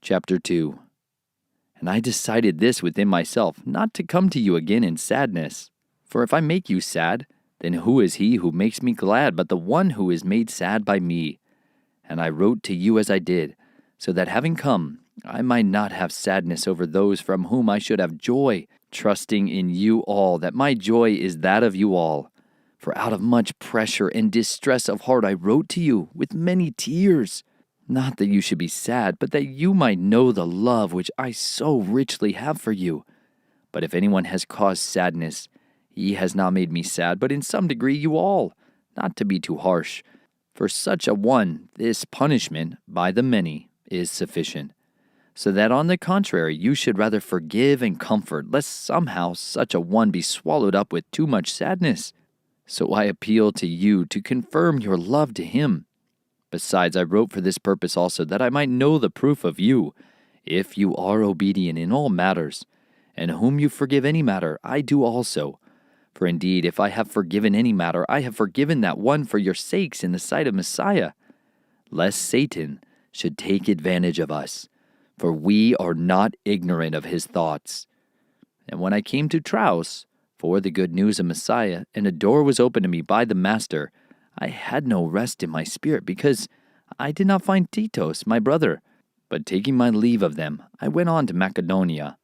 Chapter 2. And I decided this within myself, not to come to you again in sadness. For if I make you sad, then who is he who makes me glad but the one who is made sad by me? And I wrote to you as I did, so that having come, I might not have sadness over those from whom I should have joy, trusting in you all that my joy is that of you all. For out of much pressure and distress of heart I wrote to you with many tears, not that you should be sad, but that you might know the love which I so richly have for you. But if anyone has caused sadness, he has not made me sad, but in some degree you all, not to be too harsh. For such a one, this punishment, by the many, is sufficient. So that on the contrary, you should rather forgive and comfort, lest somehow such a one be swallowed up with too much sadness. So I appeal to you to confirm your love to him. Besides, I wrote for this purpose also, that I might know the proof of you, if you are obedient in all matters. And whom you forgive any matter, I do also. For indeed, if I have forgiven any matter, I have forgiven that one for your sakes in the sight of Messiah, lest Satan should take advantage of us, for we are not ignorant of his thoughts. And when I came to Troas for the good news of Messiah, and a door was opened to me by the Master, I had no rest in my spirit, because I did not find Titus, my brother. But taking my leave of them, I went on to Macedonia.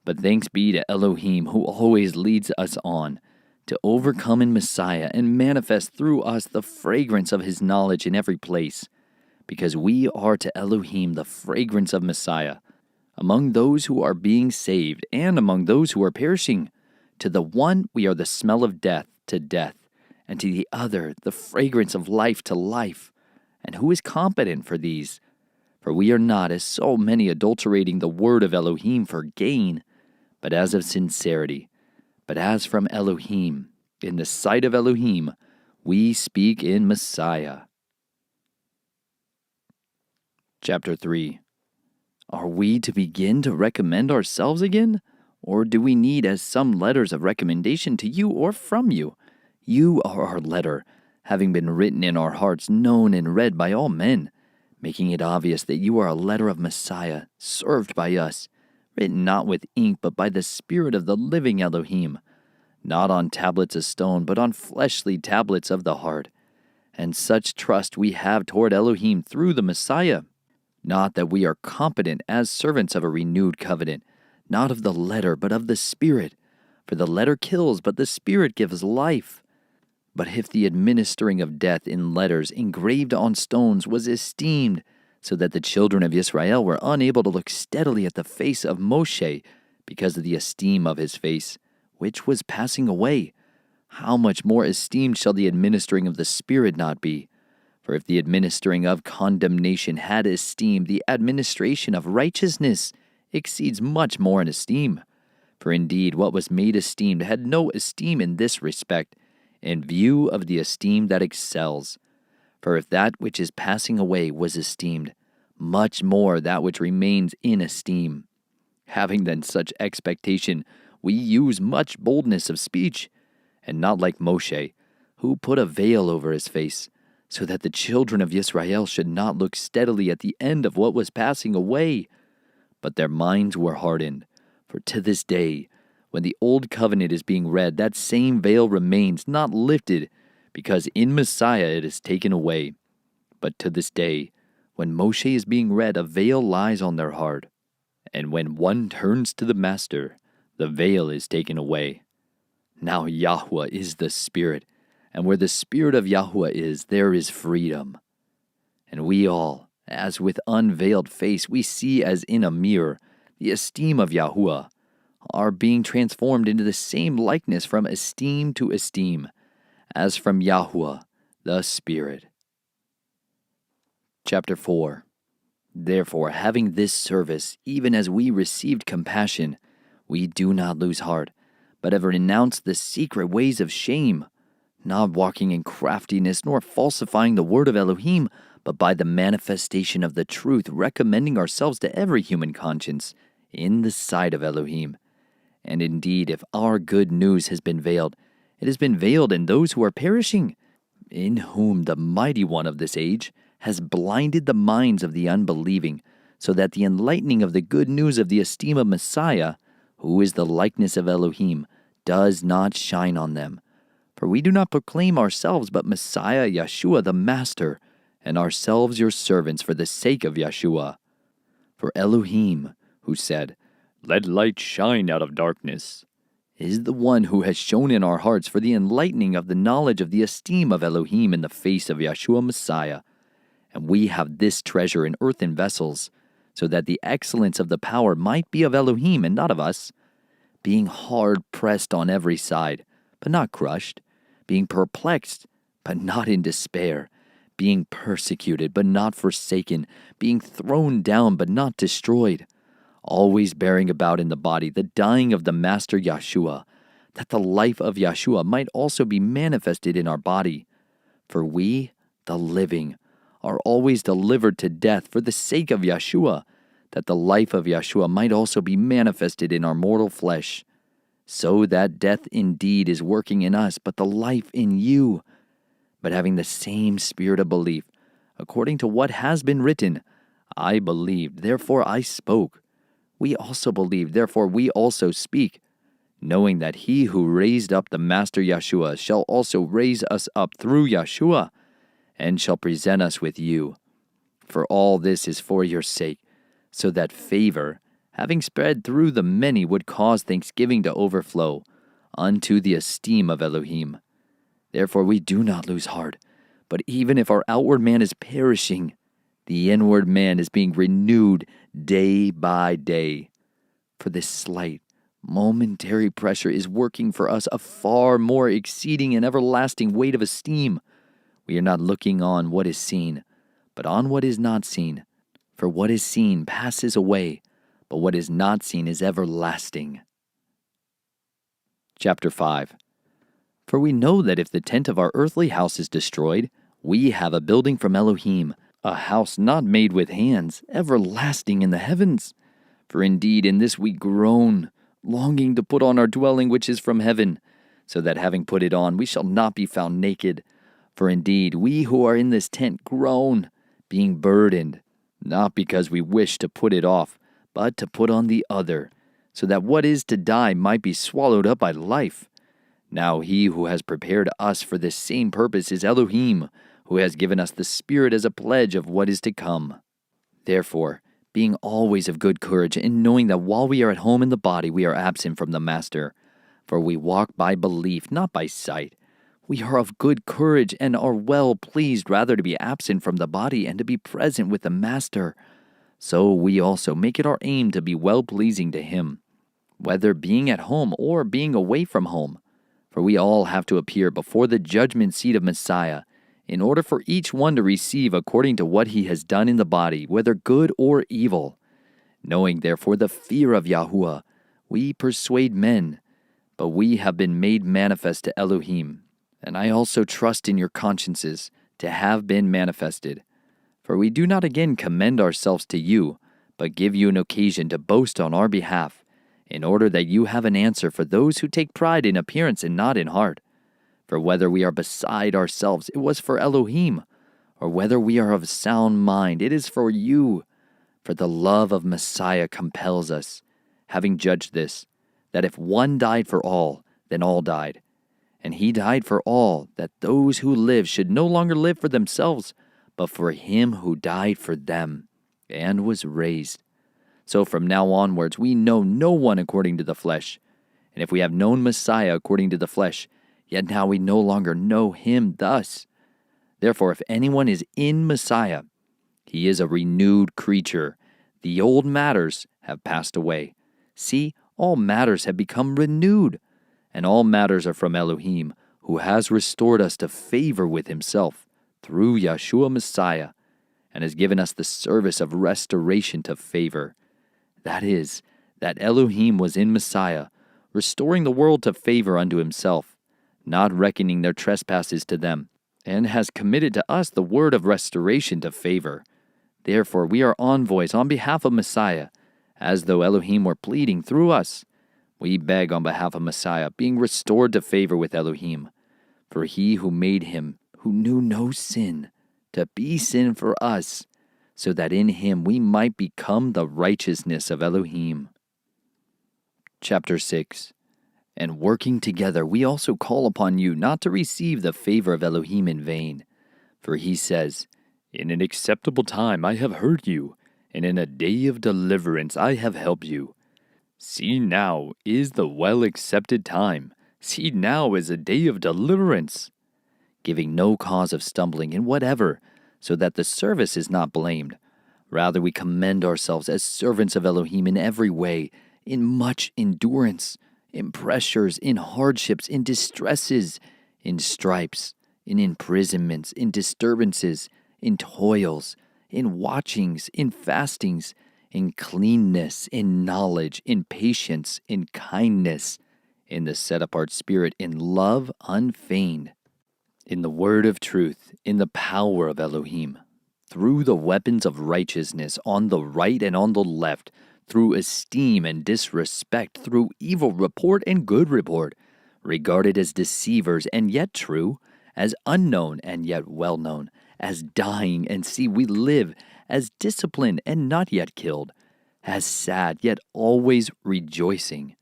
But thanks be to Elohim, who always leads us on, to overcome in Messiah and manifest through us the fragrance of his knowledge in every place, because we are to Elohim the fragrance of Messiah, among those who are being saved and among those who are perishing. To the one we are the smell of death to death, and to the other the fragrance of life to life. And who is competent for these? For we are not, as so many, adulterating the word of Elohim for gain, but as of sincerity. But as from Elohim, in the sight of Elohim, we speak in Messiah. Chapter 3. Are we to begin to recommend ourselves again? Or do we need as some letters of recommendation to you or from you? You are our letter, having been written in our hearts, known and read by all men, making it obvious that you are a letter of Messiah, served by us, written not with ink, but by the Spirit of the living Elohim, not on tablets of stone, but on fleshly tablets of the heart. And such trust we have toward Elohim through the Messiah. Not that we are competent as servants of a renewed covenant, not of the letter, but of the Spirit. For the letter kills, but the Spirit gives life. But if the administering of death in letters engraved on stones was esteemed, so that the children of Israel were unable to look steadily at the face of Moshe because of the esteem of his face, which was passing away, how much more esteemed shall the administering of the Spirit not be? For if the administering of condemnation had esteem, the administration of righteousness exceeds much more in esteem. For indeed, what was made esteemed had no esteem in this respect, in view of the esteem that excels. For if that which is passing away was esteemed, much more that which remains in esteem. Having then such expectation, we use much boldness of speech, and not like Moshe, who put a veil over his face, so that the children of Israel should not look steadily at the end of what was passing away. But their minds were hardened, for to this day, when the old covenant is being read, that same veil remains not lifted, because in Messiah it is taken away. But to this day, when Moshe is being read, a veil lies on their heart. And when one turns to the Master, the veil is taken away. Now Yahuwah is the Spirit, and where the Spirit of Yahuwah is, there is freedom. And we all, as with unveiled face we see as in a mirror the esteem of Yahuwah, are being transformed into the same likeness from esteem to esteem, as from Yahuwah, the Spirit. Chapter 4. Therefore, having this service, even as we received compassion, we do not lose heart, but have renounced the secret ways of shame, not walking in craftiness, nor falsifying the word of Elohim, but by the manifestation of the truth, recommending ourselves to every human conscience in the sight of Elohim. And indeed, if our good news has been veiled, it has been veiled in those who are perishing, in whom the mighty one of this age has blinded the minds of the unbelieving, so that the enlightening of the good news of the esteem of Messiah, who is the likeness of Elohim, does not shine on them. For we do not proclaim ourselves, but Messiah Yeshua the Master, and ourselves your servants for the sake of Yeshua. For Elohim, who said, "Let light shine out of darkness," is the one who has shone in our hearts for the enlightening of the knowledge of the esteem of Elohim in the face of Yeshua Messiah. And we have this treasure in earthen vessels, so that the excellence of the power might be of Elohim and not of us, being hard pressed on every side, but not crushed, being perplexed, but not in despair, being persecuted, but not forsaken, being thrown down, but not destroyed, always bearing about in the body the dying of the Master Yeshua, that the life of Yeshua might also be manifested in our body. For we, the living, are always delivered to death for the sake of Yeshua, that the life of Yeshua might also be manifested in our mortal flesh. So that death indeed is working in us, but the life in you. But having the same spirit of belief, according to what has been written, I believed, therefore I spoke. We also believe, therefore we also speak, knowing that he who raised up the Master Yeshua shall also raise us up through Yeshua, and shall present us with you. For all this is for your sake, so that favor, having spread through the many, would cause thanksgiving to overflow unto the esteem of Elohim. Therefore we do not lose heart, but even if our outward man is perishing, the inward man is being renewed day by day. For this slight, momentary pressure is working for us a far more exceeding and everlasting weight of esteem. We are not looking on what is seen, but on what is not seen. For what is seen passes away, but what is not seen is everlasting. Chapter 5. For we know that if the tent of our earthly house is destroyed, we have a building from Elohim, a house not made with hands, everlasting in the heavens. For indeed in this we groan, longing to put on our dwelling which is from heaven, so that having put it on we shall not be found naked. For indeed we who are in this tent groan, being burdened, not because we wish to put it off, but to put on the other, so that what is to die might be swallowed up by life. Now he who has prepared us for this same purpose is Elohim, who has given us the Spirit as a pledge of what is to come. Therefore, being always of good courage, and knowing that while we are at home in the body we are absent from the Master, for we walk by belief, not by sight. We are of good courage and are well pleased rather to be absent from the body and to be present with the Master. So we also make it our aim to be well-pleasing to him, whether being at home or being away from home. For we all have to appear before the judgment seat of Messiah, in order for each one to receive according to what he has done in the body, whether good or evil. Knowing therefore the fear of Yahuwah, we persuade men, but we have been made manifest to Elohim. And I also trust in your consciences to have been manifested. For we do not again commend ourselves to you, but give you an occasion to boast on our behalf, in order that you have an answer for those who take pride in appearance and not in heart. For whether we are beside ourselves, it was for Elohim, or whether we are of sound mind, it is for you. For the love of Messiah compels us, having judged this, that if one died for all, then all died. And he died for all, that those who live should no longer live for themselves, but for him who died for them, and was raised. So from now onwards we know no one according to the flesh. And if we have known Messiah according to the flesh, yet now we no longer know him thus. Therefore if anyone is in Messiah, he is a renewed creature. The old matters have passed away. See, all matters have become renewed. And all matters are from Elohim, who has restored us to favor with himself through Yeshua Messiah, and has given us the service of restoration to favor. That is, that Elohim was in Messiah, restoring the world to favor unto himself, not reckoning their trespasses to them, and has committed to us the word of restoration to favor. Therefore we are envoys on behalf of Messiah, as though Elohim were pleading through us. We beg on behalf of Messiah, being restored to favor with Elohim. For he who made him, who knew no sin, to be sin for us, so that in him we might become the righteousness of Elohim. Chapter 6. And working together, we also call upon you not to receive the favor of Elohim in vain. For he says, In an acceptable time I have heard you, and in a day of deliverance I have helped you. See, now is the well-accepted time. See, now is a day of deliverance. Giving no cause of stumbling in whatever, so that the service is not blamed. Rather we commend ourselves as servants of Elohim in every way, in much endurance, in pressures, in hardships, in distresses, in stripes, in imprisonments, in disturbances, in toils, in watchings, in fastings, in cleanness, in knowledge, in patience, in kindness, in the set-apart spirit, in love unfeigned, in the word of truth, in the power of Elohim, through the weapons of righteousness on the right and on the left, through esteem and disrespect, through evil report and good report, regarded as deceivers and yet true, as unknown and yet well-known, as dying and see we live, as disciplined and not yet killed, as sad yet always rejoicing,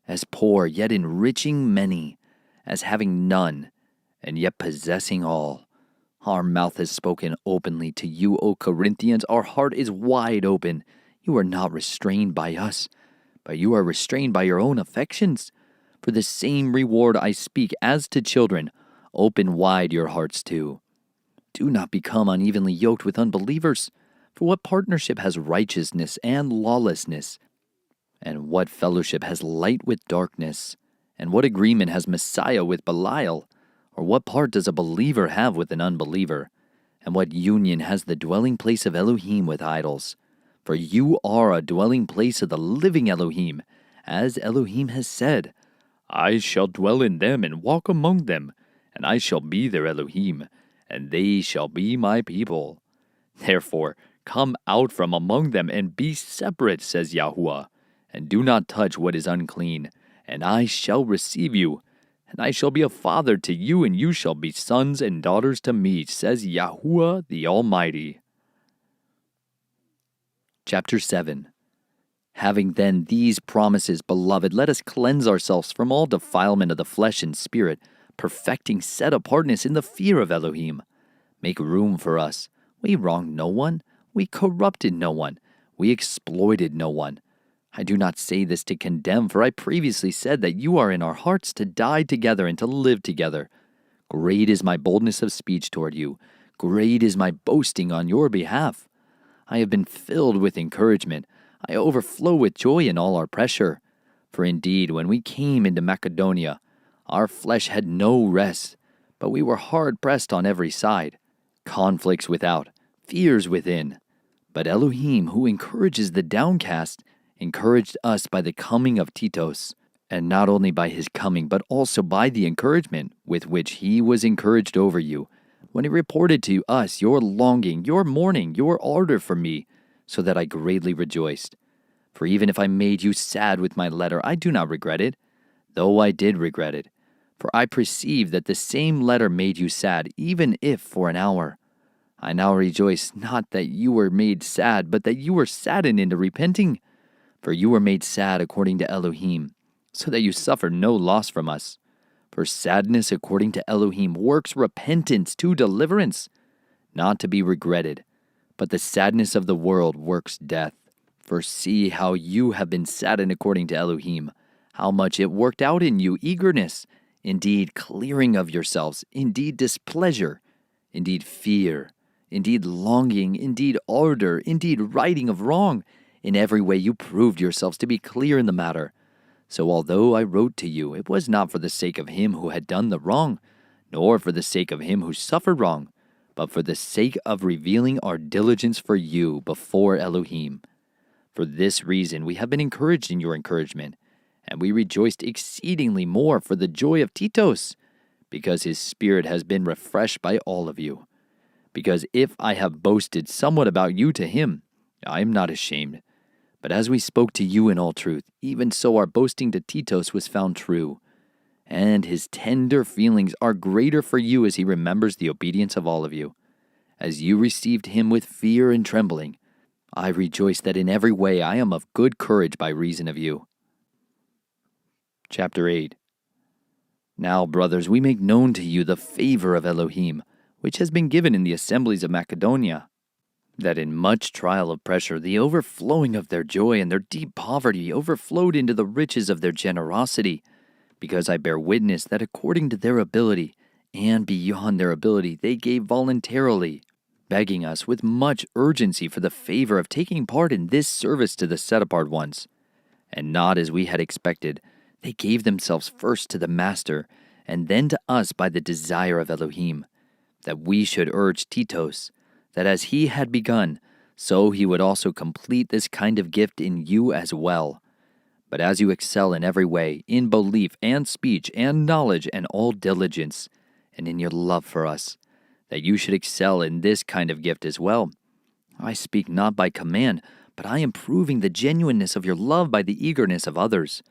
as poor yet enriching many, as having none and yet possessing all. Our mouth has spoken openly to you, O Corinthians. Our heart is wide open. You are not restrained by us, but you are restrained by your own affections. For the same reward I speak as to children. Open wide your hearts too. Do not become unevenly yoked with unbelievers. For what partnership has righteousness and lawlessness? And what fellowship has light with darkness? And what agreement has Messiah with Belial? Or what part does a believer have with an unbeliever? And what union has the dwelling place of Elohim with idols? For you are a dwelling place of the living Elohim, as Elohim has said, I shall dwell in them and walk among them, and I shall be their Elohim, and they shall be my people. Therefore, come out from among them and be separate, says Yahuwah, and do not touch what is unclean, and I shall receive you. And I shall be a father to you, and you shall be sons and daughters to me, says Yahuwah the Almighty. Chapter 7. Having then these promises, beloved, let us cleanse ourselves from all defilement of the flesh and spirit, perfecting set-apartness in the fear of Elohim. Make room for us. We wronged no one. We corrupted no one. We exploited no one. I do not say this to condemn, for I previously said that you are in our hearts to die together and to live together. Great is my boldness of speech toward you. Great is my boasting on your behalf. I have been filled with encouragement. I overflow with joy in all our pressure. For indeed, when we came into Macedonia, our flesh had no rest, but we were hard pressed on every side. Conflicts without, fears within. But Elohim, who encourages the downcast, encouraged us by the coming of Titus, and not only by his coming, but also by the encouragement with which he was encouraged over you, when he reported to us your longing, your mourning, your ardor for me, so that I greatly rejoiced. For even if I made you sad with my letter, I do not regret it, though I did regret it. For I perceive that the same letter made you sad, even if for an hour. I now rejoice not that you were made sad, but that you were saddened into repenting. For you were made sad according to Elohim, so that you suffered no loss from us. For sadness according to Elohim works repentance to deliverance, not to be regretted. But the sadness of the world works death. For see how you have been saddened according to Elohim, how much it worked out in you eagerness, indeed clearing of yourselves, indeed displeasure, indeed fear, indeed longing, indeed ardor, indeed righting of wrong. In every way you proved yourselves to be clear in the matter. So although I wrote to you, it was not for the sake of him who had done the wrong, nor for the sake of him who suffered wrong, but for the sake of revealing our diligence for you before Elohim. For this reason we have been encouraged in your encouragement, and we rejoiced exceedingly more for the joy of Titus, because his spirit has been refreshed by all of you. Because if I have boasted somewhat about you to him, I am not ashamed. But as we spoke to you in all truth, even so our boasting to Titus was found true. And his tender feelings are greater for you as he remembers the obedience of all of you. as you received him with fear and trembling, I rejoice that in every way I am of good courage by reason of you. Chapter 8. Now, brothers, we make known to you the favor of Elohim, which has been given in the assemblies of Macedonia, that in much trial of pressure the overflowing of their joy and their deep poverty overflowed into the riches of their generosity, because I bear witness that according to their ability, and beyond their ability, they gave voluntarily, begging us with much urgency for the favor of taking part in this service to the set-apart ones. And not as we had expected, they gave themselves first to the Master, and then to us by the desire of Elohim, that we should urge Titos, that as he had begun, so he would also complete this kind of gift in you as well. But as you excel in every way, in belief and speech and knowledge and all diligence, and in your love for us, that you should excel in this kind of gift as well. I speak not by command, but I am proving the genuineness of your love by the eagerness of others.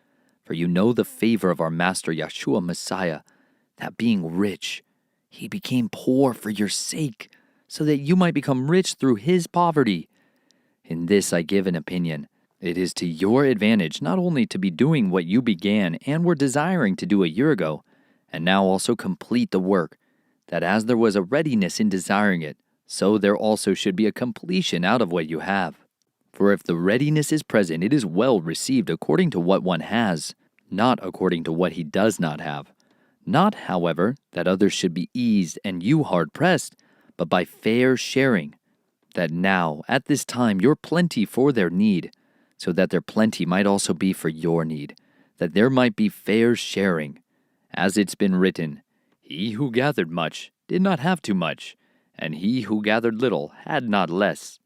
For you know the favor of our Master Yeshua Messiah, that being rich, he became poor for your sake, so that you might become rich through his poverty. In this I give an opinion. It is to your advantage not only to be doing what you began and were desiring to do a year ago, and now also complete the work, that as there was a readiness in desiring it, so there also should be a completion out of what you have. For if the readiness is present, it is well received according to what one has, not according to what he does not have. Not, however, that others should be eased and you hard-pressed, but by fair sharing, that now, at this time, your plenty for their need, so that their plenty might also be for your need, that there might be fair sharing. As it's been written, he who gathered much did not have too much, and he who gathered little had not less.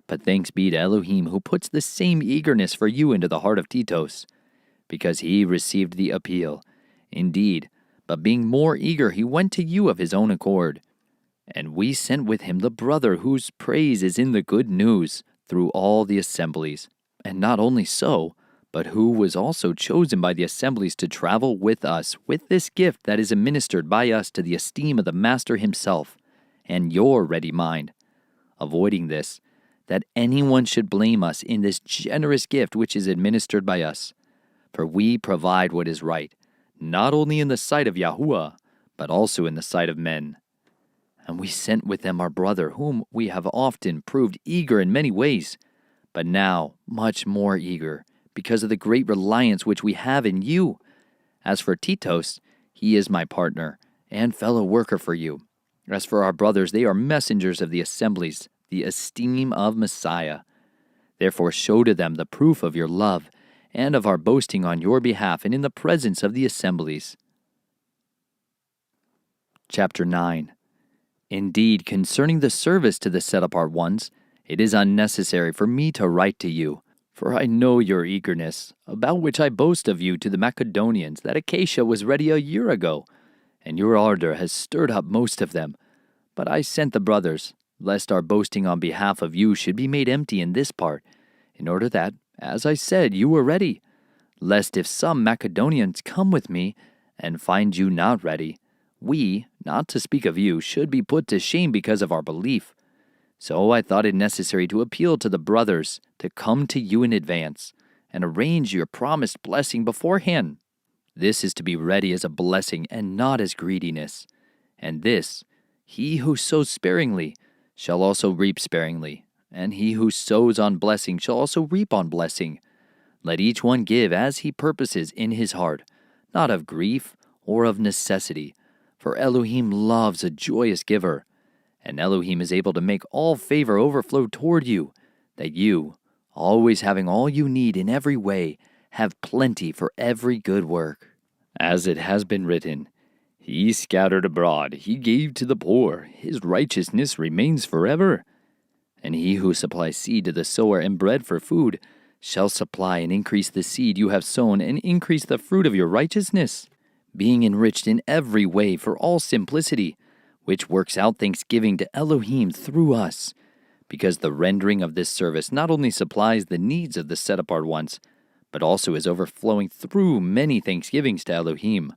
But thanks be to Elohim who puts the same eagerness for you into the heart of Titos, because he received the appeal. Indeed, but being more eager, he went to you of his own accord. And we sent with him the brother whose praise is in the good news through all the assemblies. And not only so, but who was also chosen by the assemblies to travel with us with this gift that is administered by us to the esteem of the Master himself, and your ready mind. Avoiding this, that anyone should blame us in this generous gift which is administered by us. For we provide what is right, not only in the sight of Yahuwah, but also in the sight of men. And we sent with them our brother, whom we have often proved eager in many ways, but now much more eager, because of the great reliance which we have in you. As for Titos, he is my partner and fellow worker for you. As for our brothers, they are messengers of the assemblies, the esteem of Messiah. Therefore show to them the proof of your love, and of our boasting on your behalf and in the presence of the assemblies. Chapter 9. Indeed, concerning the service to the set-apart ones, it is unnecessary for me to write to you, for I know your eagerness, about which I boast of you to the Macedonians, that Acacia was ready a year ago, and your ardor has stirred up most of them. But I sent the brothers, lest our boasting on behalf of you should be made empty in this part, in order that, as I said, you were ready, lest if some Macedonians come with me, and find you not ready, we, not to speak of you, should be put to shame because of our belief. So I thought it necessary to appeal to the brothers to come to you in advance, and arrange your promised blessing beforehand. This is to be ready as a blessing and not as greediness. And this, he who sows sparingly shall also reap sparingly, and he who sows on blessing shall also reap on blessing. Let each one give as he purposes in his heart, not of grief or of necessity, for Elohim loves a joyous giver, and Elohim is able to make all favor overflow toward you, that you, always having all you need in every way, have plenty for every good work. As it has been written, he scattered abroad, he gave to the poor, his righteousness remains forever. And he who supplies seed to the sower and bread for food shall supply and increase the seed you have sown and increase the fruit of your righteousness, being enriched in every way for all simplicity, which works out thanksgiving to Elohim through us, because the rendering of this service not only supplies the needs of the set-apart ones, but also is overflowing through many thanksgivings to Elohim.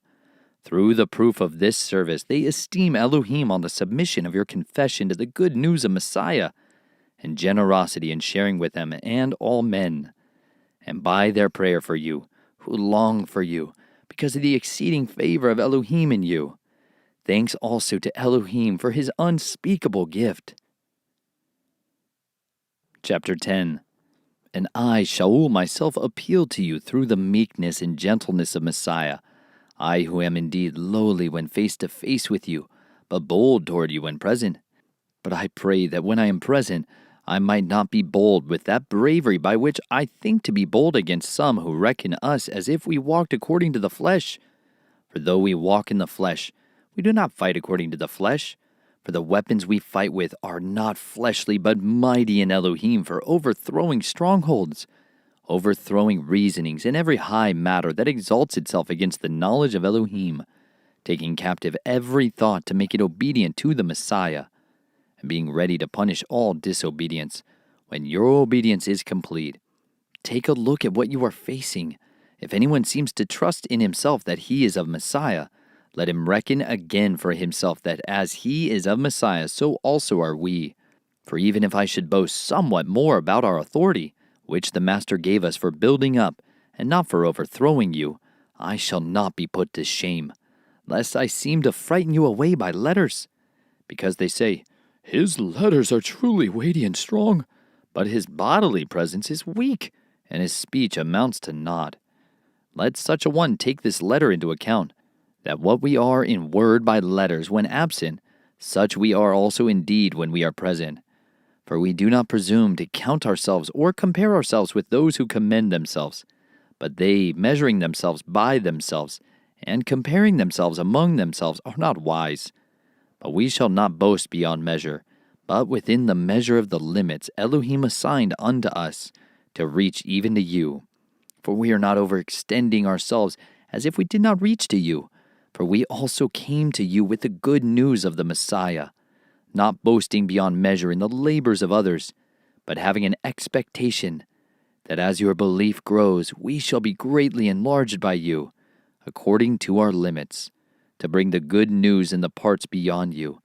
Through the proof of this service, they esteem Elohim on the submission of your confession to the good news of Messiah, and generosity in sharing with them and all men, and by their prayer for you, who long for you, because of the exceeding favor of Elohim in you. Thanks also to Elohim for his unspeakable gift. Chapter 10. And I, Shaul, myself appeal to you through the meekness and gentleness of Messiah, I who am indeed lowly when face to face with you, but bold toward you when present. But I pray that when I am present, I might not be bold with that bravery by which I think to be bold against some who reckon us as if we walked according to the flesh. For though we walk in the flesh, we do not fight according to the flesh. For the weapons we fight with are not fleshly, but mighty in Elohim for overthrowing strongholds, overthrowing reasonings and every high matter that exalts itself against the knowledge of Elohim, taking captive every thought to make it obedient to the Messiah, and being ready to punish all disobedience when your obedience is complete. Take a look at what you are facing. If anyone seems to trust in himself that he is of Messiah, let him reckon again for himself that as he is of Messiah, so also are we. For even if I should boast somewhat more about our authority, which the Master gave us for building up, and not for overthrowing you, I shall not be put to shame, lest I seem to frighten you away by letters. Because they say, his letters are truly weighty and strong, but his bodily presence is weak, and his speech amounts to naught. Let such a one take this letter into account, that what we are in word by letters when absent, such we are also in deed when we are present. For we do not presume to count ourselves or compare ourselves with those who commend themselves, but they, measuring themselves by themselves, and comparing themselves among themselves, are not wise. But we shall not boast beyond measure, but within the measure of the limits Elohim assigned unto us, to reach even to you. For we are not overextending ourselves as if we did not reach to you, for we also came to you with the good news of the Messiah, not boasting beyond measure in the labors of others, but having an expectation that as your belief grows, we shall be greatly enlarged by you, according to our limits, to bring the good news in the parts beyond you,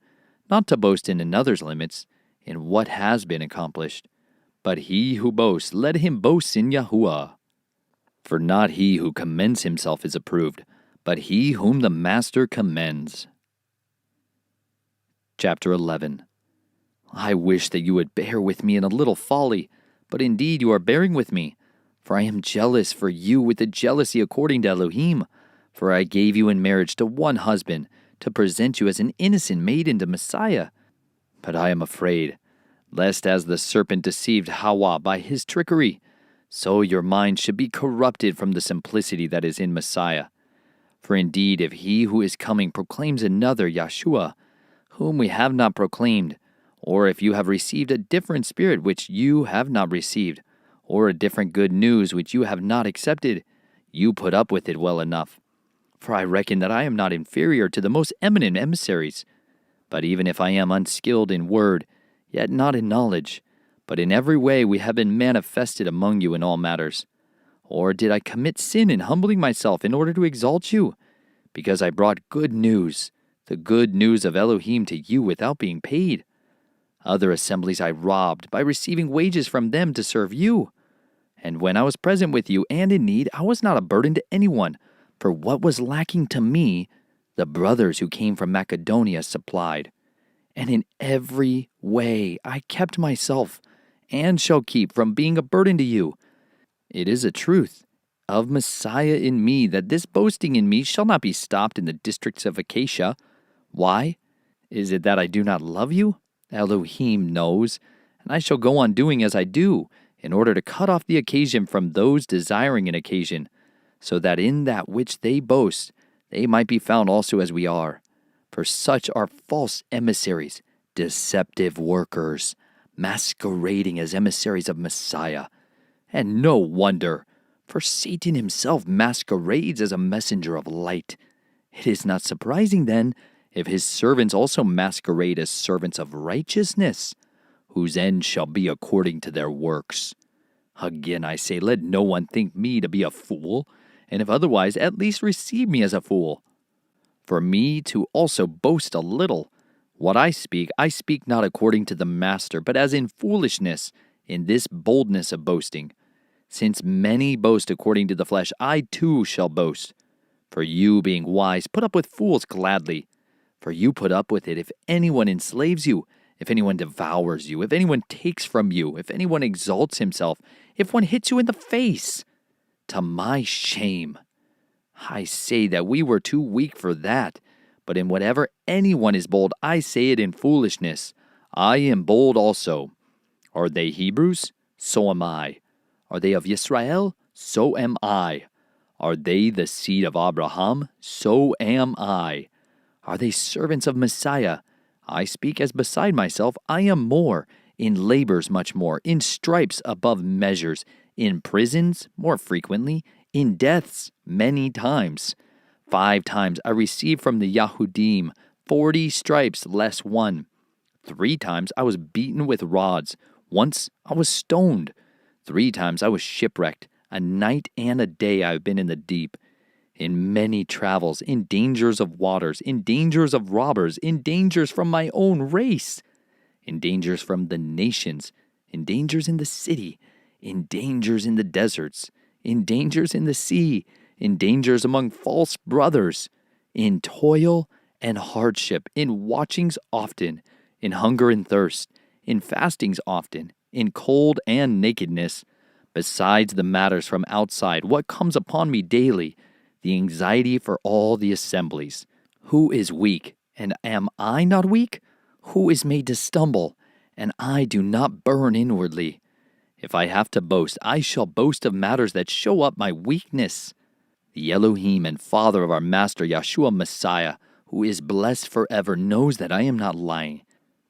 not to boast in another's limits, in what has been accomplished. But he who boasts, let him boast in Yahuwah. For not he who commends himself is approved, but he whom the Master commends. Chapter 11. I wish that you would bear with me in a little folly, but indeed you are bearing with me. For I am jealous for you with the jealousy according to Elohim. For I gave you in marriage to one husband, to present you as an innocent maiden to Messiah. But I am afraid, lest as the serpent deceived Hawa by his trickery, so your mind should be corrupted from the simplicity that is in Messiah. For indeed, if he who is coming proclaims another Yeshua, whom we have not proclaimed, or if you have received a different spirit which you have not received, or a different good news which you have not accepted, you put up with it well enough. For I reckon that I am not inferior to the most eminent emissaries. But even if I am unskilled in word, yet not in knowledge, but in every way we have been manifested among you in all matters. Or did I commit sin in humbling myself in order to exalt you? Because I brought good news, the good news of Elohim to you without being paid. Other assemblies I robbed by receiving wages from them to serve you. And when I was present with you and in need, I was not a burden to anyone, for what was lacking to me, the brothers who came from Macedonia supplied. And in every way I kept myself, and shall keep from being a burden to you. It is a truth of Messiah in me that this boasting in me shall not be stopped in the districts of Acacia. Why? Is it that I do not love you? Elohim knows, and I shall go on doing as I do, in order to cut off the occasion from those desiring an occasion, so that in that which they boast, they might be found also as we are. For such are false emissaries, deceptive workers, masquerading as emissaries of Messiah. And no wonder, for Satan himself masquerades as a messenger of light. It is not surprising, then, if his servants also masquerade as servants of righteousness, whose end shall be according to their works. Again I say, let no one think me to be a fool, and if otherwise, at least receive me as a fool. for me to also boast a little. What I speak not according to the master, but as in foolishness, in this boldness of boasting. Since many boast according to the flesh, I too shall boast. For you, being wise, put up with fools gladly. For you put up with it if anyone enslaves you, if anyone devours you, if anyone takes from you, if anyone exalts himself, if one hits you in the face. To my shame. I say that we were too weak for that. But in whatever anyone is bold, I say it in foolishness. I am bold also. Are they Hebrews? So am I. Are they of Israel? So am I. Are they the seed of Abraham? So am I. Are they servants of Messiah? I speak as beside myself. I am more. In labors much more. In stripes above measures. In prisons more frequently. In deaths many times. 5 times I received from the Yahudim 40 stripes less one. 3 times I was beaten with rods. Once I was stoned. 3 times I was shipwrecked. A night and a day I have been in the deep. In many travels, in dangers of waters, in dangers of robbers, in dangers from my own race, in dangers from the nations, in dangers in the city, in dangers in the deserts, in dangers in the sea, in dangers among false brothers, in toil and hardship, in watchings often, in hunger and thirst, in fastings often, in cold and nakedness, besides the matters from outside, what comes upon me daily, the anxiety for all the assemblies. Who is weak, and am I not weak? Who is made to stumble, and I do not burn inwardly? If I have to boast, I shall boast of matters that show up my weakness. The Elohim and Father of our Master Yeshua Messiah, who is blessed forever, knows that I am not lying.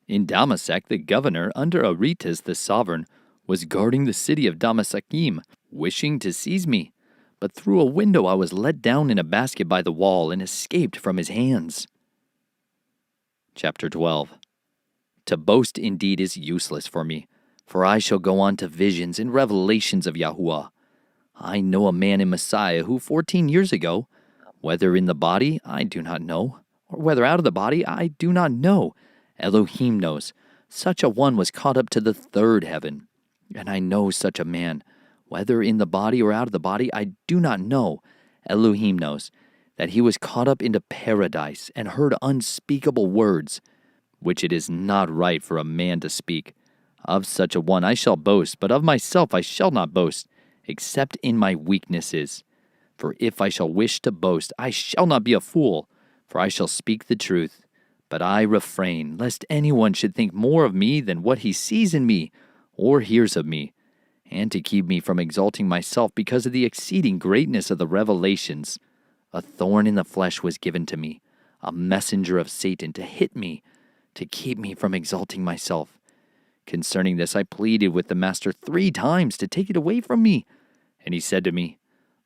In Damascus, the governor, under Aretas the sovereign, was guarding the city of Damascus, wishing to seize me. But through a window I was let down in a basket by the wall and escaped from his hands. Chapter 12. To boast indeed is useless for me, for I shall go on to visions and revelations of Yahuwah. I know a man in Messiah who 14 years ago, whether in the body I do not know, or whether out of the body I do not know, Elohim knows, such a one was caught up to the 3rd heaven. And I know such a man, whether in the body or out of the body I do not know, Elohim knows, that he was caught up into paradise and heard unspeakable words, which it is not right for a man to speak. Of such a one I shall boast, but of myself I shall not boast, except in my weaknesses. For if I shall wish to boast, I shall not be a fool, for I shall speak the truth. But I refrain, lest anyone should think more of me than what he sees in me, or hears of me, and to keep me from exalting myself because of the exceeding greatness of the revelations. A thorn in the flesh was given to me, a messenger of Satan to hit me, to keep me from exalting myself. Concerning this I pleaded with the master 3 times to take it away from me. And he said to me,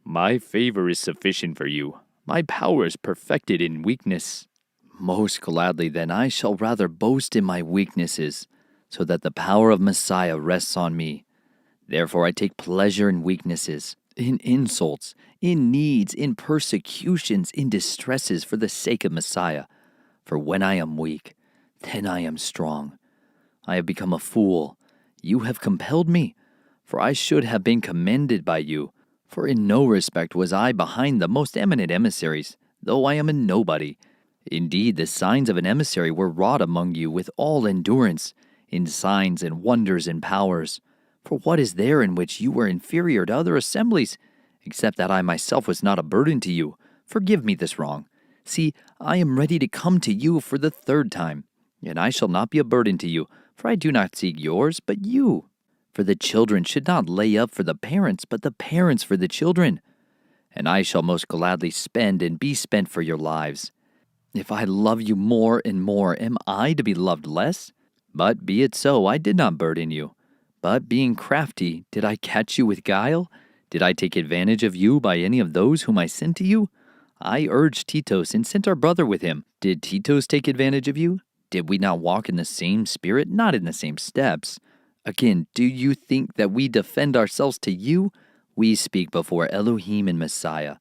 My favor is sufficient for you. My power is perfected in weakness. Most gladly then I shall rather boast in my weaknesses, so that the power of Messiah rests on me. Therefore I take pleasure in weaknesses, in insults, in needs, in persecutions, in distresses for the sake of Messiah. For when I am weak, then I am strong. I have become a fool. You have compelled me, for I should have been commended by you. For in no respect was I behind the most eminent emissaries, though I am a nobody. Indeed, the signs of an emissary were wrought among you with all endurance, in signs and wonders and powers. For what is there in which you were inferior to other assemblies, except that I myself was not a burden to you? Forgive me this wrong. See, I am ready to come to you for the 3rd time, and I shall not be a burden to you, for I do not seek yours, but you. For the children should not lay up for the parents, but the parents for the children. And I shall most gladly spend and be spent for your lives. If I love you more and more, am I to be loved less? But be it so, I did not burden you. But being crafty, did I catch you with guile? Did I take advantage of you by any of those whom I sent to you? I urged Titus and sent our brother with him. Did Titus take advantage of you? Did we not walk in the same spirit, not in the same steps? Again, do you think that we defend ourselves to you? We speak before Elohim and Messiah.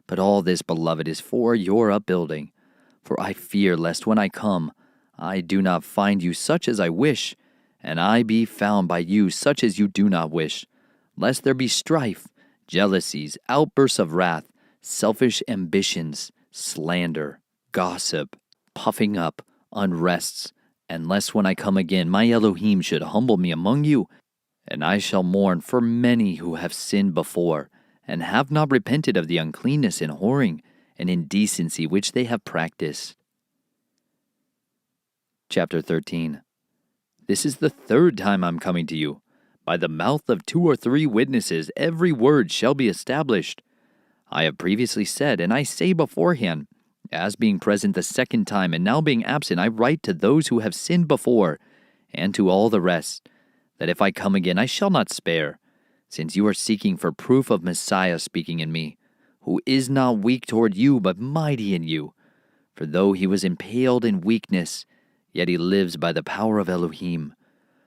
But all this, beloved, is for your upbuilding. For I fear lest when I come, I do not find you such as I wish, and I be found by you such as you do not wish, lest there be strife, jealousies, outbursts of wrath, selfish ambitions, slander, gossip, puffing up, unrests, and lest when I come again my Elohim should humble me among you, and I shall mourn for many who have sinned before, and have not repented of the uncleanness and whoring and indecency which they have practiced. Chapter 13. This is the third time I'm coming to you. By the mouth of 2 or 3 witnesses every word shall be established. I have previously said, and I say beforehand, as being present the second time and now being absent, I write to those who have sinned before, and to all the rest, that if I come again I shall not spare, since you are seeking for proof of Messiah speaking in me, who is not weak toward you, but mighty in you. For though he was impaled in weakness, yet he lives by the power of Elohim.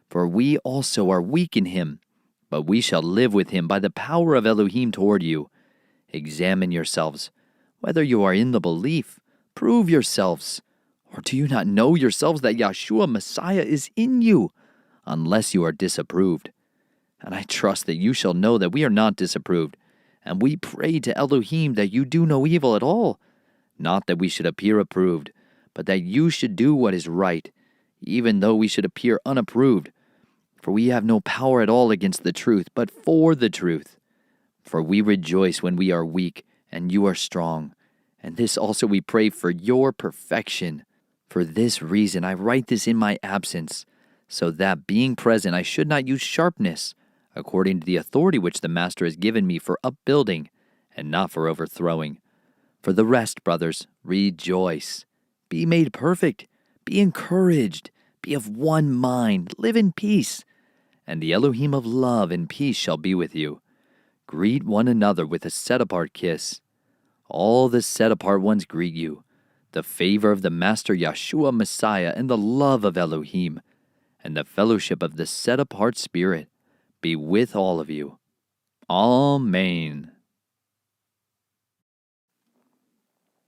For we also are weak in him, but we shall live with him by the power of Elohim toward you. Examine yourselves, whether you are in the belief. Prove yourselves. Or do you not know yourselves that Yeshua Messiah is in you, unless you are disapproved? And I trust that you shall know that we are not disapproved, and we pray to Elohim that you do no evil at all, not that we should appear approved, but that you should do what is right, even though we should appear unapproved. For we have no power at all against the truth, but for the truth. For we rejoice when we are weak, and you are strong. And this also we pray for your perfection. For this reason I write this in my absence, so that being present I should not use sharpness, according to the authority which the Master has given me for upbuilding, and not for overthrowing. For the rest, brothers, rejoice. Be made perfect. Be encouraged. Be of one mind. Live in peace. And the Elohim of love and peace shall be with you. Greet one another with a set-apart kiss. All the set-apart ones greet you. The favor of the Master Yeshua Messiah and the love of Elohim and the fellowship of the set-apart Spirit be with all of you. Amen.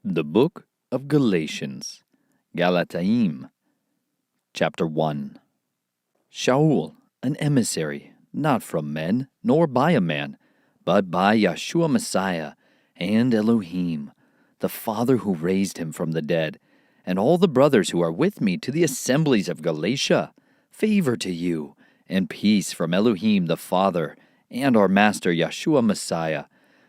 The Book of Galatians, Galataim, Chapter 1. Shaul, an emissary, not from men, nor by a man, but by Yeshua Messiah and Elohim, the Father who raised him from the dead, and all the brothers who are with me to the assemblies of Galatia, favor to you, and peace from Elohim the Father and our Master Yeshua Messiah,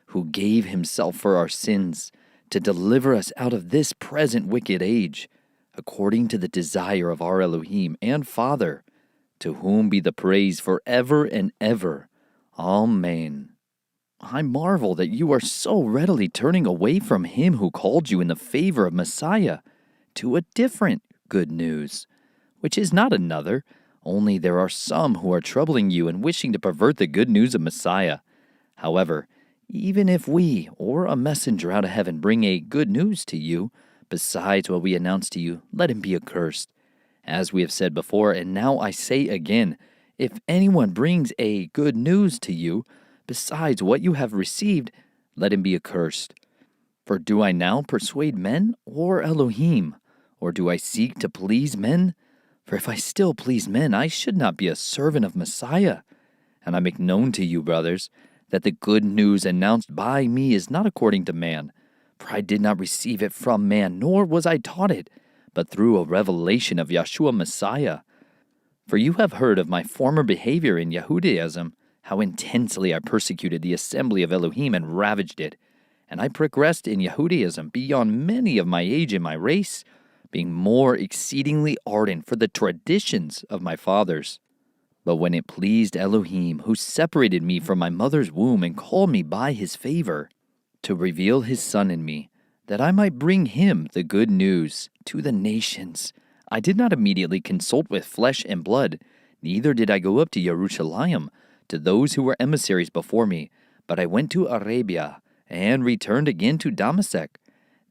who gave himself for our sins, to deliver us out of this present wicked age, according to the desire of our Elohim and Father, to whom be the praise forever and ever. Amen. I marvel that you are so readily turning away from him who called you in the favor of Messiah to a different good news, which is not another, only there are some who are troubling you and wishing to pervert the good news of Messiah. However, even if we or a messenger out of heaven bring a good news to you, besides what we announce to you, let him be accursed. As we have said before, and now I say again, if anyone brings a good news to you, besides what you have received, let him be accursed. For do I now persuade men or Elohim? Or do I seek to please men? For if I still please men, I should not be a servant of Messiah. And I make known to you, brothers, that the good news announced by me is not according to man. For I did not receive it from man, nor was I taught it, but through a revelation of Yeshua Messiah. For you have heard of my former behavior in Yehudaism, how intensely I persecuted the assembly of Elohim and ravaged it. And I progressed in Yehudaism beyond many of my age and my race, being more exceedingly ardent for the traditions of my fathers. But when it pleased Elohim, who separated me from my mother's womb and called me by his favor, to reveal his Son in me, that I might bring him the good news to the nations, I did not immediately consult with flesh and blood, neither did I go up to Jerusalem, to those who were emissaries before me, but I went to Arabia, and returned again to Damascus.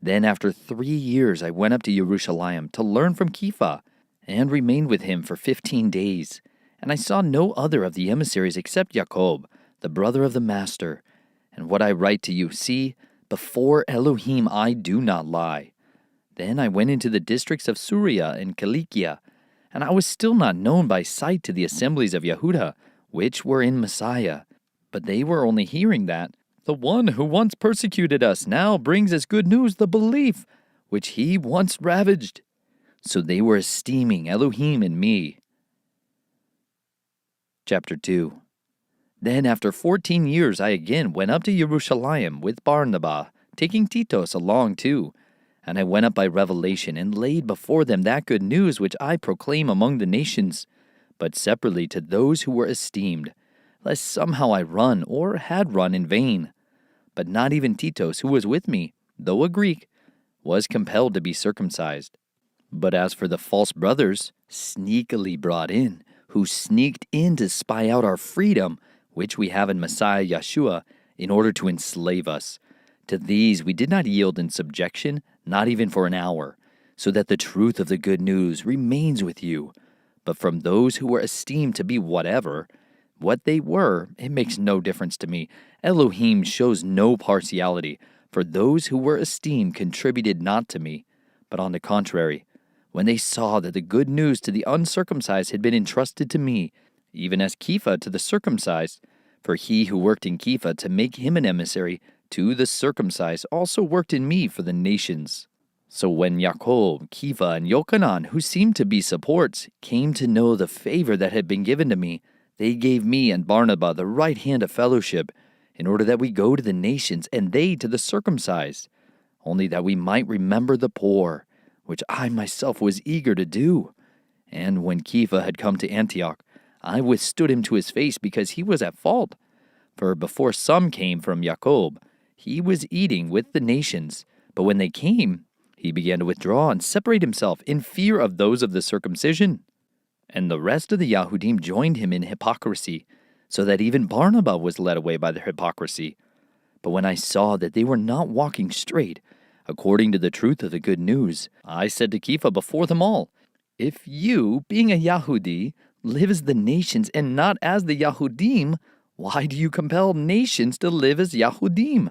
Then after 3 years I went up to Jerusalem to learn from Kepha, and remained with him for 15 days. And I saw no other of the emissaries except Jacob, the brother of the Master. And what I write to you, see, before Elohim I do not lie. Then I went into the districts of Syria and Cilicia, and I was still not known by sight to the assemblies of Yehuda, which were in Messiah. But they were only hearing that the one who once persecuted us now brings as good news the belief which he once ravaged. So they were esteeming Elohim in me. Chapter 2. Then after 14 years I again went up to Jerusalem with Barnabas, taking Titus along too. And I went up by revelation and laid before them that good news which I proclaim among the nations, but separately to those who were esteemed, lest somehow I run or had run in vain. But not even Titus, who was with me, though a Greek, was compelled to be circumcised. But as for the false brothers, sneakily brought in, who sneaked in to spy out our freedom, which we have in Messiah Yeshua, in order to enslave us, to these we did not yield in subjection, not even for an hour, so that the truth of the good news remains with you. But from those who were esteemed to be what they were, it makes no difference to me. Elohim shows no partiality, for those who were esteemed contributed not to me, but on the contrary, when they saw that the good news to the uncircumcised had been entrusted to me, even as Kepha to the circumcised, for he who worked in Kepha to make him an emissary to the circumcised also worked in me for the nations. So when Yaakov, Kepha, and Yochanan, who seemed to be supports, came to know the favor that had been given to me, they gave me and Barnabas the right hand of fellowship, in order that we go to the nations, and they to the circumcised, only that we might remember the poor, which I myself was eager to do. And when Kepha had come to Antioch, I withstood him to his face, because he was at fault. For before some came from Jacob, he was eating with the nations. But when they came, he began to withdraw and separate himself in fear of those of the circumcision. And the rest of the Yahudim joined him in hypocrisy, so that even Barnabas was led away by their hypocrisy. But when I saw that they were not walking straight, according to the truth of the good news, I said to Kepha before them all, if you, being a Yahudi, live as the nations and not as the Yahudim, why do you compel nations to live as Yahudim?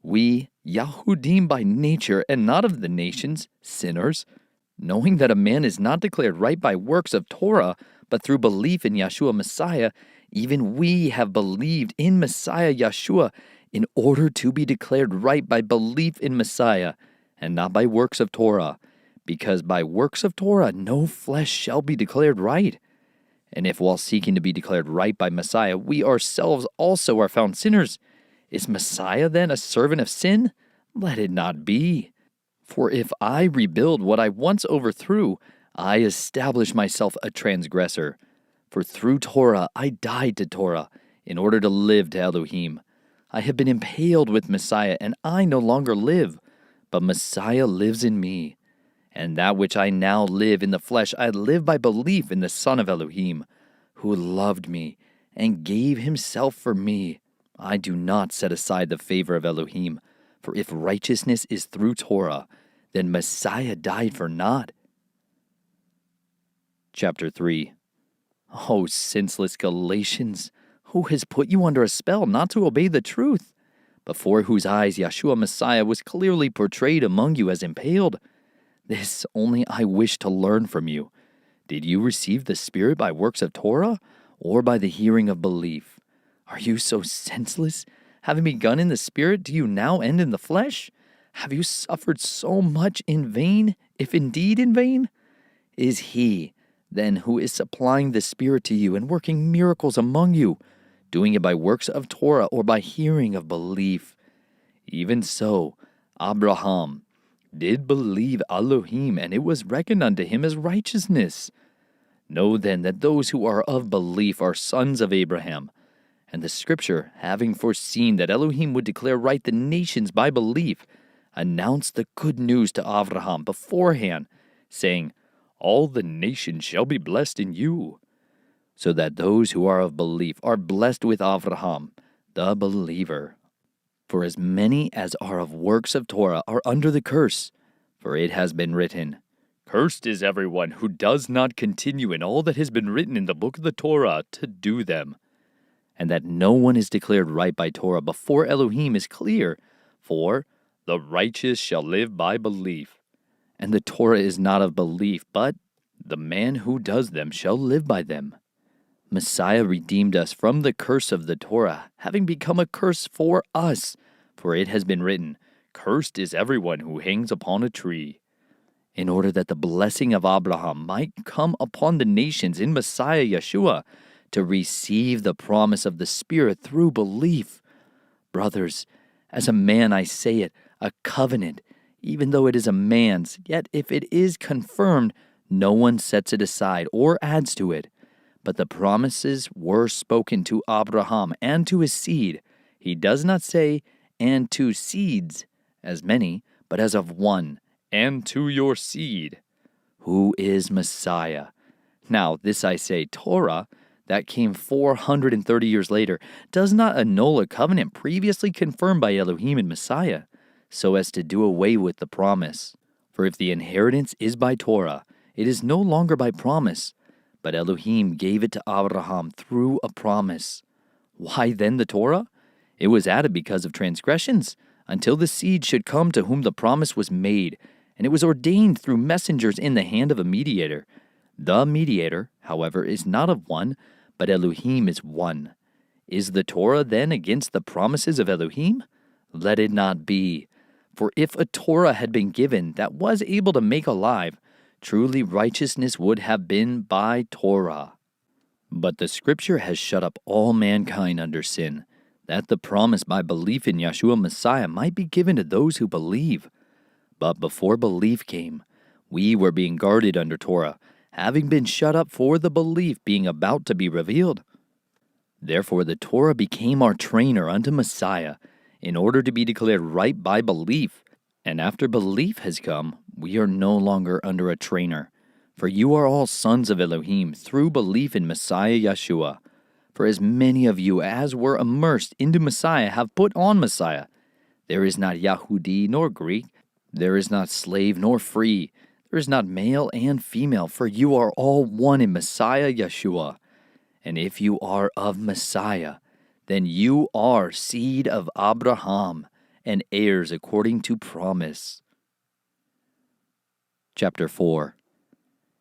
We, Yahudim by nature and not of the nations, sinners, knowing that a man is not declared right by works of Torah, but through belief in Yeshua Messiah, even we have believed in Messiah Yeshua in order to be declared right by belief in Messiah, and not by works of Torah, because by works of Torah no flesh shall be declared right. And if while seeking to be declared right by Messiah, we ourselves also are found sinners, is Messiah then a servant of sin? Let it not be. For if I rebuild what I once overthrew, I establish myself a transgressor. For through Torah I died to Torah, in order to live to Elohim. I have been impaled with Messiah, and I no longer live, but Messiah lives in me. And that which I now live in the flesh, I live by belief in the Son of Elohim, who loved me and gave himself for me. I do not set aside the favor of Elohim, for if righteousness is through Torah, then Messiah died for naught. Chapter 3. O senseless Galatians, who has put you under a spell not to obey the truth, before whose eyes Yeshua Messiah was clearly portrayed among you as impaled? This only I wish to learn from you. Did you receive the Spirit by works of Torah, or by the hearing of belief? Are you so senseless? Having begun in the Spirit, do you now end in the flesh? Have you suffered so much in vain, if indeed in vain? Is he, then, who is supplying the Spirit to you and working miracles among you, doing it by works of Torah or by hearing of belief? Even so, Abraham did believe Elohim, and it was reckoned unto him as righteousness. Know then that those who are of belief are sons of Abraham. And the Scripture, having foreseen that Elohim would declare right the nations by belief, announced the good news to Abraham beforehand, saying, all the nations shall be blessed in you. So that those who are of belief are blessed with Abraham, the believer. For as many as are of works of Torah are under the curse, for it has been written, cursed is everyone who does not continue in all that has been written in the book of the Torah to do them. And that no one is declared right by Torah before Elohim is clear, for the righteous shall live by belief. And the Torah is not of belief, but the man who does them shall live by them. Messiah redeemed us from the curse of the Torah, having become a curse for us. For it has been written, "Cursed is everyone who hangs upon a tree," in order that the blessing of Abraham might come upon the nations in Messiah Yeshua, to receive the promise of the Spirit through belief. Brothers, as a man I say it, a covenant, even though it is a man's, yet if it is confirmed, no one sets it aside or adds to it. But the promises were spoken to Abraham and to his seed. He does not say, "and to seeds," as many, but as of one, "and to your seed," who is Messiah. Now this I say, Torah, that came 430 years later, does not annul a covenant previously confirmed by Elohim and Messiah, so as to do away with the promise. For if the inheritance is by Torah, it is no longer by promise, but Elohim gave it to Abraham through a promise. Why then the Torah? It was added because of transgressions, until the seed should come to whom the promise was made, and it was ordained through messengers in the hand of a mediator. The mediator, however, is not of one, but Elohim is one. Is the Torah then against the promises of Elohim? Let it not be. For if a Torah had been given that was able to make alive, truly righteousness would have been by Torah. But the Scripture has shut up all mankind under sin, that the promise by belief in Yeshua Messiah might be given to those who believe. But before belief came, we were being guarded under Torah, having been shut up for the belief being about to be revealed. Therefore the Torah became our trainer unto Messiah, in order to be declared right by belief. And after belief has come, we are no longer under a trainer. For you are all sons of Elohim through belief in Messiah Yeshua. For as many of you as were immersed into Messiah have put on Messiah. There is not Yahudi nor Greek, there is not slave nor free, there is not male and female, for you are all one in Messiah Yeshua. And if you are of Messiah, then you are seed of Abraham, and heirs according to promise. Chapter 4.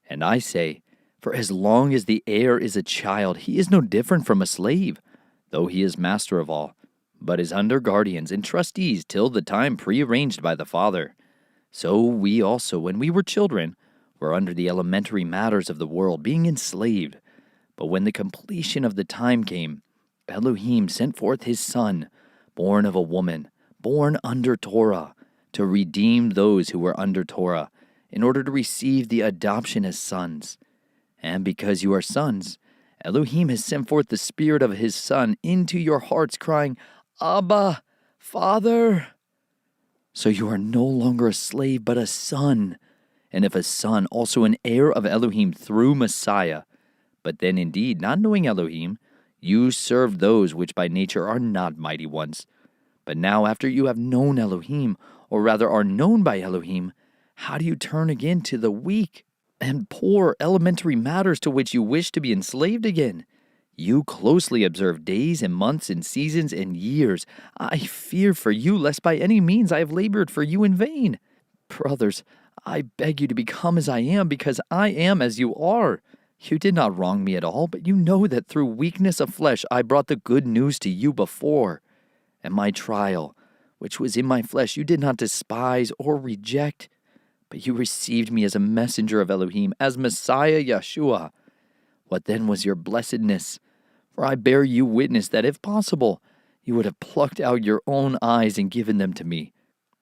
And I say, for as long as the heir is a child, he is no different from a slave, though he is master of all, but is under guardians and trustees till the time prearranged by the Father. So we also, when we were children, were under the elementary matters of the world, being enslaved. But when the completion of the time came, Elohim sent forth his Son, born of a woman, born under Torah, to redeem those who were under Torah, in order to receive the adoption as sons. And because you are sons, Elohim has sent forth the Spirit of his Son into your hearts, crying, Abba, Father. So you are no longer a slave, but a son. And if a son, also an heir of Elohim through Messiah. But then indeed, not knowing Elohim, you serve those which by nature are not mighty ones. But now after you have known Elohim, or rather are known by Elohim, how do you turn again to the weak and poor elementary matters to which you wish to be enslaved again? You closely observe days and months and seasons and years. I fear for you, lest by any means I have labored for you in vain. Brothers, I beg you to become as I am, because I am as you are. You did not wrong me at all, but you know that through weakness of flesh I brought the good news to you before. And my trial, which was in my flesh, you did not despise or reject, but you received me as a messenger of Elohim, as Messiah Yeshua. What then was your blessedness? For I bear you witness that if possible, you would have plucked out your own eyes and given them to me.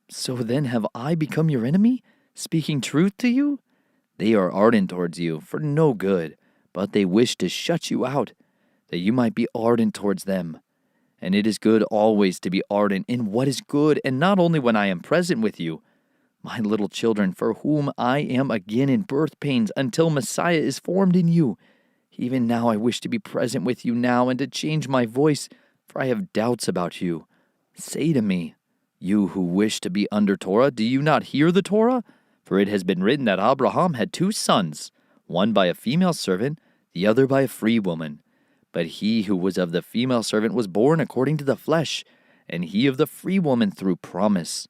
So then have I become your enemy, speaking truth to you? They are ardent towards you for no good, but they wish to shut you out, that you might be ardent towards them. And it is good always to be ardent in what is good, and not only when I am present with you. My little children, for whom I am again in birth pains until Messiah is formed in you. Even now I wish to be present with you now and to change my voice, for I have doubts about you. Say to me, you who wish to be under Torah, do you not hear the Torah? For it has been written that Abraham had 2 sons, one by a female servant, the other by a free woman. But he who was of the female servant was born according to the flesh, and he of the free woman through promise.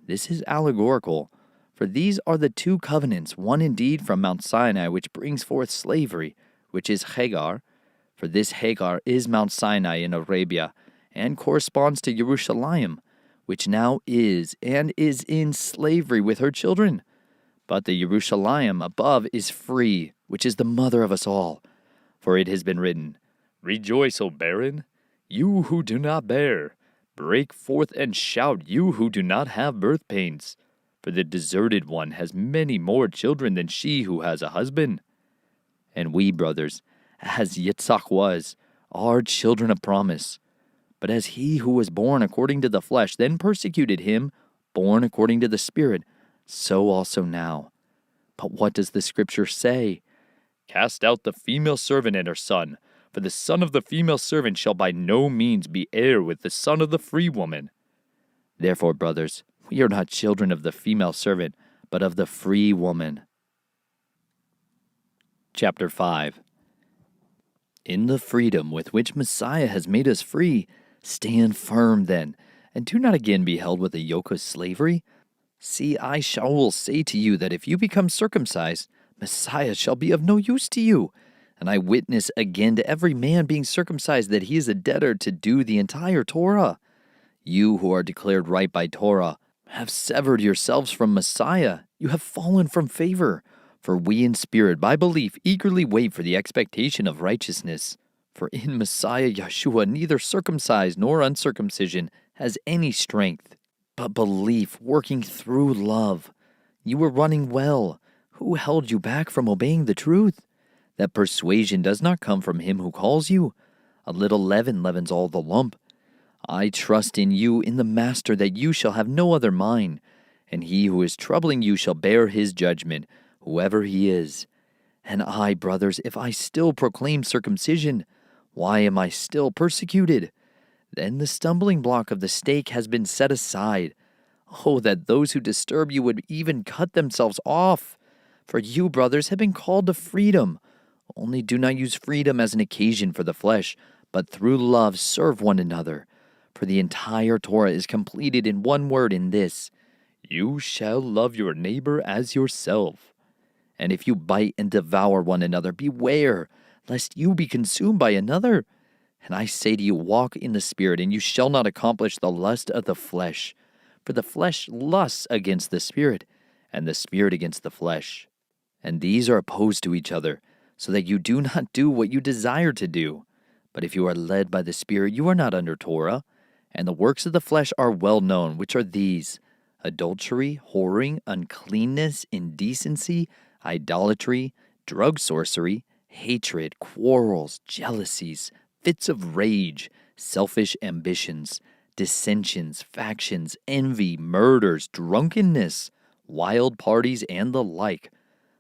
This is allegorical, For these are the two covenants, one indeed from Mount Sinai, which brings forth slavery, which is Hagar. For this Hagar is Mount Sinai in Arabia, and corresponds to Jerusalem, which now is and is in slavery with her children. But the Jerusalem above is free, which is the mother of us all. For it has been written, Rejoice, O barren, you who do not bear. Break forth and shout, you who do not have birth pains. For the deserted one has many more children than she who has a husband. And we, brothers, as Yitzhak was, are children of promise. But as he who was born according to the flesh then persecuted him, born according to the Spirit, so also now. But what does the Scripture say? Cast out the female servant and her son, for the son of the female servant shall by no means be heir with the son of the free woman. Therefore, brothers, we are not children of the female servant, but of the free woman. Chapter 5. In the freedom with which Messiah has made us free, stand firm then, and do not again be held with a yoke of slavery. See, I will say to you that if you become circumcised, Messiah shall be of no use to you. And I witness again to every man being circumcised that he is a debtor to do the entire Torah. You who are declared right by Torah have severed yourselves from Messiah. You have fallen from favor. For we in spirit, by belief, eagerly wait for the expectation of righteousness. For in Messiah Yeshua neither circumcised nor uncircumcision has any strength, but belief working through love. You were running well. Who held you back from obeying the truth? That persuasion does not come from him who calls you. A little leaven leavens all the lump. I trust in you, in the Master, that you shall have no other mind, and he who is troubling you shall bear his judgment, whoever he is. And I, brothers, if I still proclaim circumcision, why am I still persecuted? Then the stumbling block of the stake has been set aside. Oh, that those who disturb you would even cut themselves off. For you, brothers, have been called to freedom. Only do not use freedom as an occasion for the flesh, but through love serve one another. For the entire Torah is completed in one word, in this: You shall love your neighbor as yourself. And if you bite and devour one another, beware, lest you be consumed by another. And I say to you, walk in the Spirit, and you shall not accomplish the lust of the flesh. For the flesh lusts against the Spirit, and the Spirit against the flesh. And these are opposed to each other, so that you do not do what you desire to do. But if you are led by the Spirit, you are not under Torah. And the works of the flesh are well known, which are these: adultery, whoring, uncleanness, indecency, idolatry, drug sorcery, hatred, quarrels, jealousies, fits of rage, selfish ambitions, dissensions, factions, envy, murders, drunkenness, wild parties, and the like,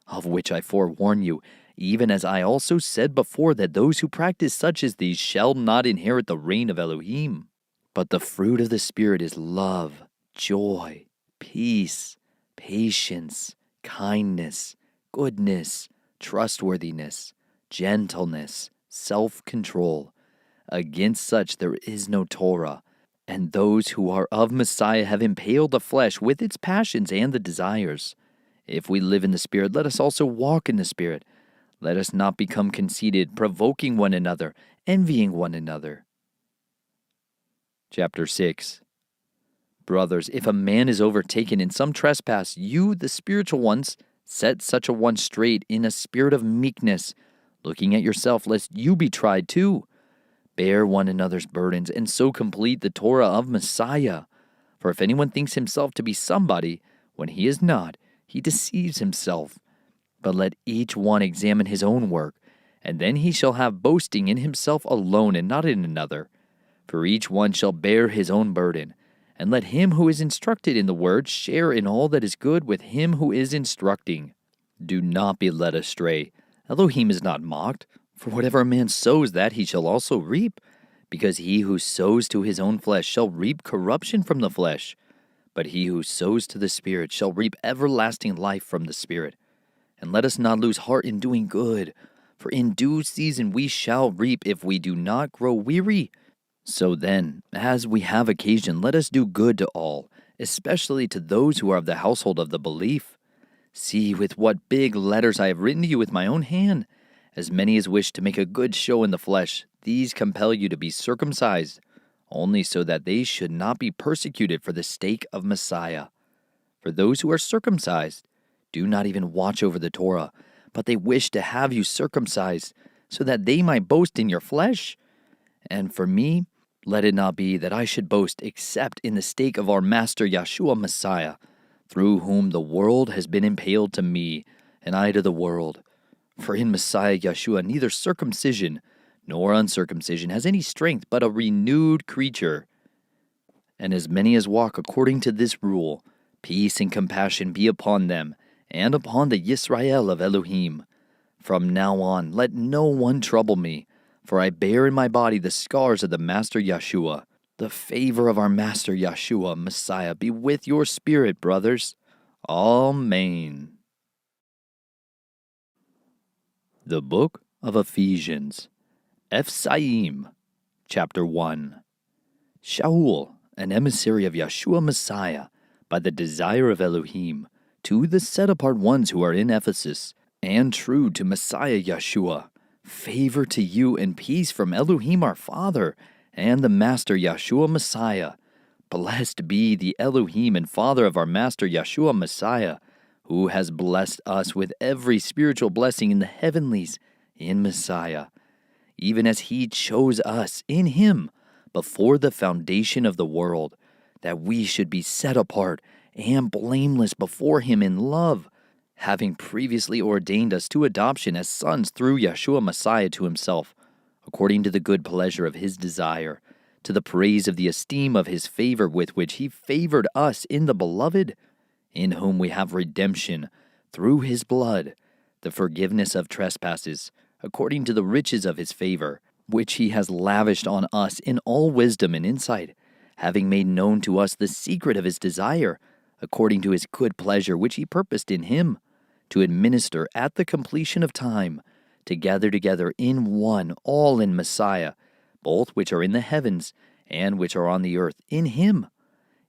of which I forewarn you, even as I also said before, that those who practice such as these shall not inherit the reign of Elohim. But the fruit of the Spirit is love, joy, peace, patience, kindness, goodness, trustworthiness, gentleness, self-control. Against such there is no Torah. And those who are of Messiah have impaled the flesh with its passions and the desires. If we live in the Spirit, let us also walk in the Spirit. Let us not become conceited, provoking one another, envying one another. Chapter 6. Brothers, if a man is overtaken in some trespass, you, the spiritual ones, set such a one straight in a spirit of meekness, looking at yourself, lest you be tried too. Bear one another's burdens, and so complete the Torah of Messiah. For if anyone thinks himself to be somebody, when he is not, he deceives himself. But let each one examine his own work, and then he shall have boasting in himself alone and not in another. For each one shall bear his own burden. And let him who is instructed in the word share in all that is good with him who is instructing. Do not be led astray. Elohim is not mocked. For whatever a man sows, that he shall also reap. Because he who sows to his own flesh shall reap corruption from the flesh. But he who sows to the Spirit shall reap everlasting life from the Spirit. And let us not lose heart in doing good. For in due season we shall reap if we do not grow weary. So then, as we have occasion, let us do good to all, especially to those who are of the household of the belief. See with what big letters I have written to you with my own hand. As many as wish to make a good show in the flesh, these compel you to be circumcised, only so that they should not be persecuted for the sake of Messiah. For those who are circumcised do not even watch over the Torah, but they wish to have you circumcised, so that they might boast in your flesh. And for me, let it not be that I should boast except in the stake of our Master Yeshua Messiah, through whom the world has been impaled to me, and I to the world. For in Messiah Yeshua neither circumcision nor uncircumcision has any strength, but a renewed creature. And as many as walk according to this rule, peace and compassion be upon them, and upon the Yisrael of Elohim. From now on, let no one trouble me, for I bear in my body the scars of the Master Yeshua. The favor of our Master Yeshua, Messiah, be with your spirit, brothers. Amen. The Book of Ephesians, Ephsaim, Chapter 1. Shaul, an emissary of Yeshua Messiah, by the desire of Elohim, to the set-apart ones who are in Ephesus, and true to Messiah Yeshua, favor to you and peace from Elohim our Father, and the Master Yeshua Messiah. Blessed be the Elohim and Father of our Master Yeshua Messiah, who has blessed us with every spiritual blessing in the heavenlies in Messiah, even as he chose us in him before the foundation of the world, that we should be set apart and blameless before him in love, having previously ordained us to adoption as sons through Yeshua Messiah to himself, according to the good pleasure of his desire, to the praise of the esteem of his favor with which he favored us in the Beloved, in whom we have redemption through his blood, the forgiveness of trespasses, according to the riches of his favor, which he has lavished on us in all wisdom and insight, having made known to us the secret of his desire, according to his good pleasure which he purposed in him, to administer at the completion of time, to gather together in one all in Messiah, both which are in the heavens and which are on the earth, in him,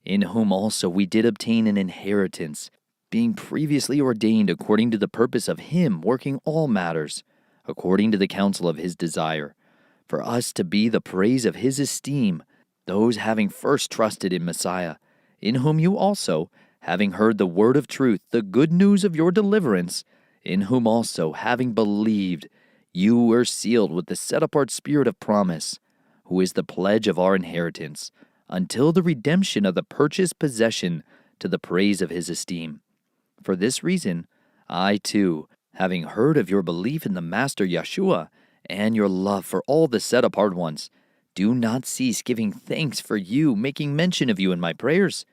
in whom also we did obtain an inheritance, being previously ordained according to the purpose of him, working all matters, according to the counsel of his desire, for us to be the praise of his esteem, those having first trusted in Messiah, in whom you also, having heard the word of truth, the good news of your deliverance, in whom also, having believed, you were sealed with the set-apart Spirit of promise, who is the pledge of our inheritance, until the redemption of the purchased possession to the praise of his esteem. For this reason, I too, having heard of your belief in the Master Yeshua, and your love for all the set-apart ones, do not cease giving thanks for you, making mention of you in my prayers,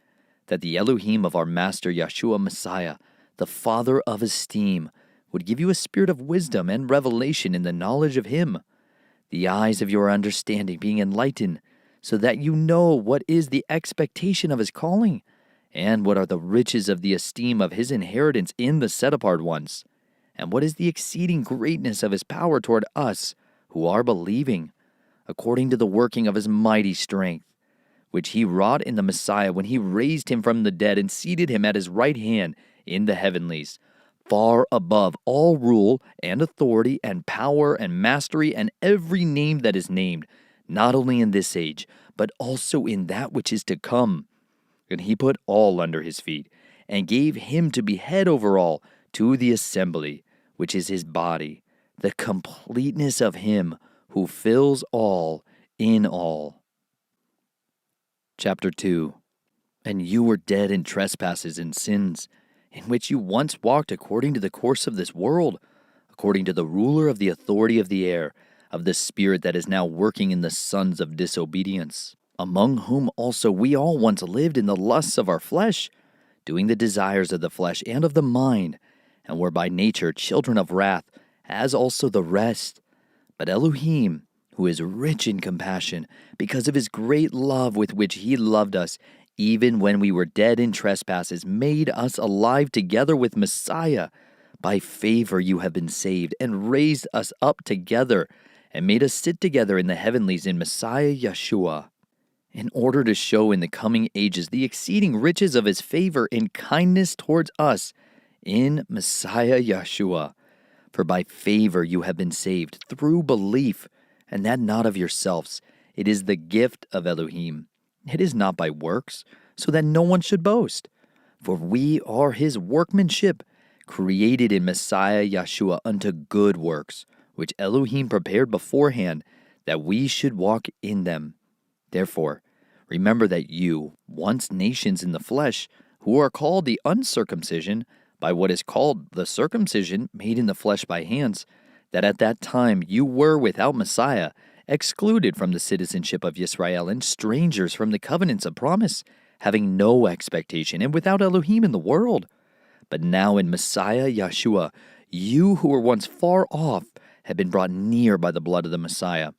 that the Elohim of our Master Yeshua Messiah, the Father of esteem, would give you a spirit of wisdom and revelation in the knowledge of him, the eyes of your understanding being enlightened, so that you know what is the expectation of his calling, and what are the riches of the esteem of his inheritance in the set-apart ones, and what is the exceeding greatness of his power toward us who are believing, according to the working of his mighty strength, which he wrought in the Messiah when he raised him from the dead and seated him at his right hand in the heavenlies, far above all rule and authority and power and mastery and every name that is named, not only in this age, but also in that which is to come. And he put all under his feet, and gave him to be head over all, to the assembly, which is his body, the completeness of him who fills all in all. Chapter 2. And you were dead in trespasses and sins, in which you once walked according to the course of this world, according to the ruler of the authority of the air, of the spirit that is now working in the sons of disobedience, among whom also we all once lived in the lusts of our flesh, doing the desires of the flesh and of the mind, and were by nature children of wrath, as also the rest. But Elohim, who is rich in compassion, because of his great love with which he loved us, even when we were dead in trespasses, made us alive together with Messiah. By favor you have been saved, and raised us up together, and made us sit together in the heavenlies in Messiah Yeshua, in order to show in the coming ages the exceeding riches of his favor and kindness towards us in Messiah Yeshua. For by favor you have been saved through belief, and that not of yourselves. It is the gift of Elohim. It is not by works, so that no one should boast. For we are his workmanship, created in Messiah Yeshua unto good works, which Elohim prepared beforehand, that we should walk in them. Therefore, remember that you, once nations in the flesh, who are called the uncircumcision, by what is called the circumcision made in the flesh by hands, that at that time you were without Messiah, excluded from the citizenship of Israel, and strangers from the covenants of promise, having no expectation, and without Elohim in the world. But now in Messiah Yeshua, you who were once far off have been brought near by the blood of the Messiah.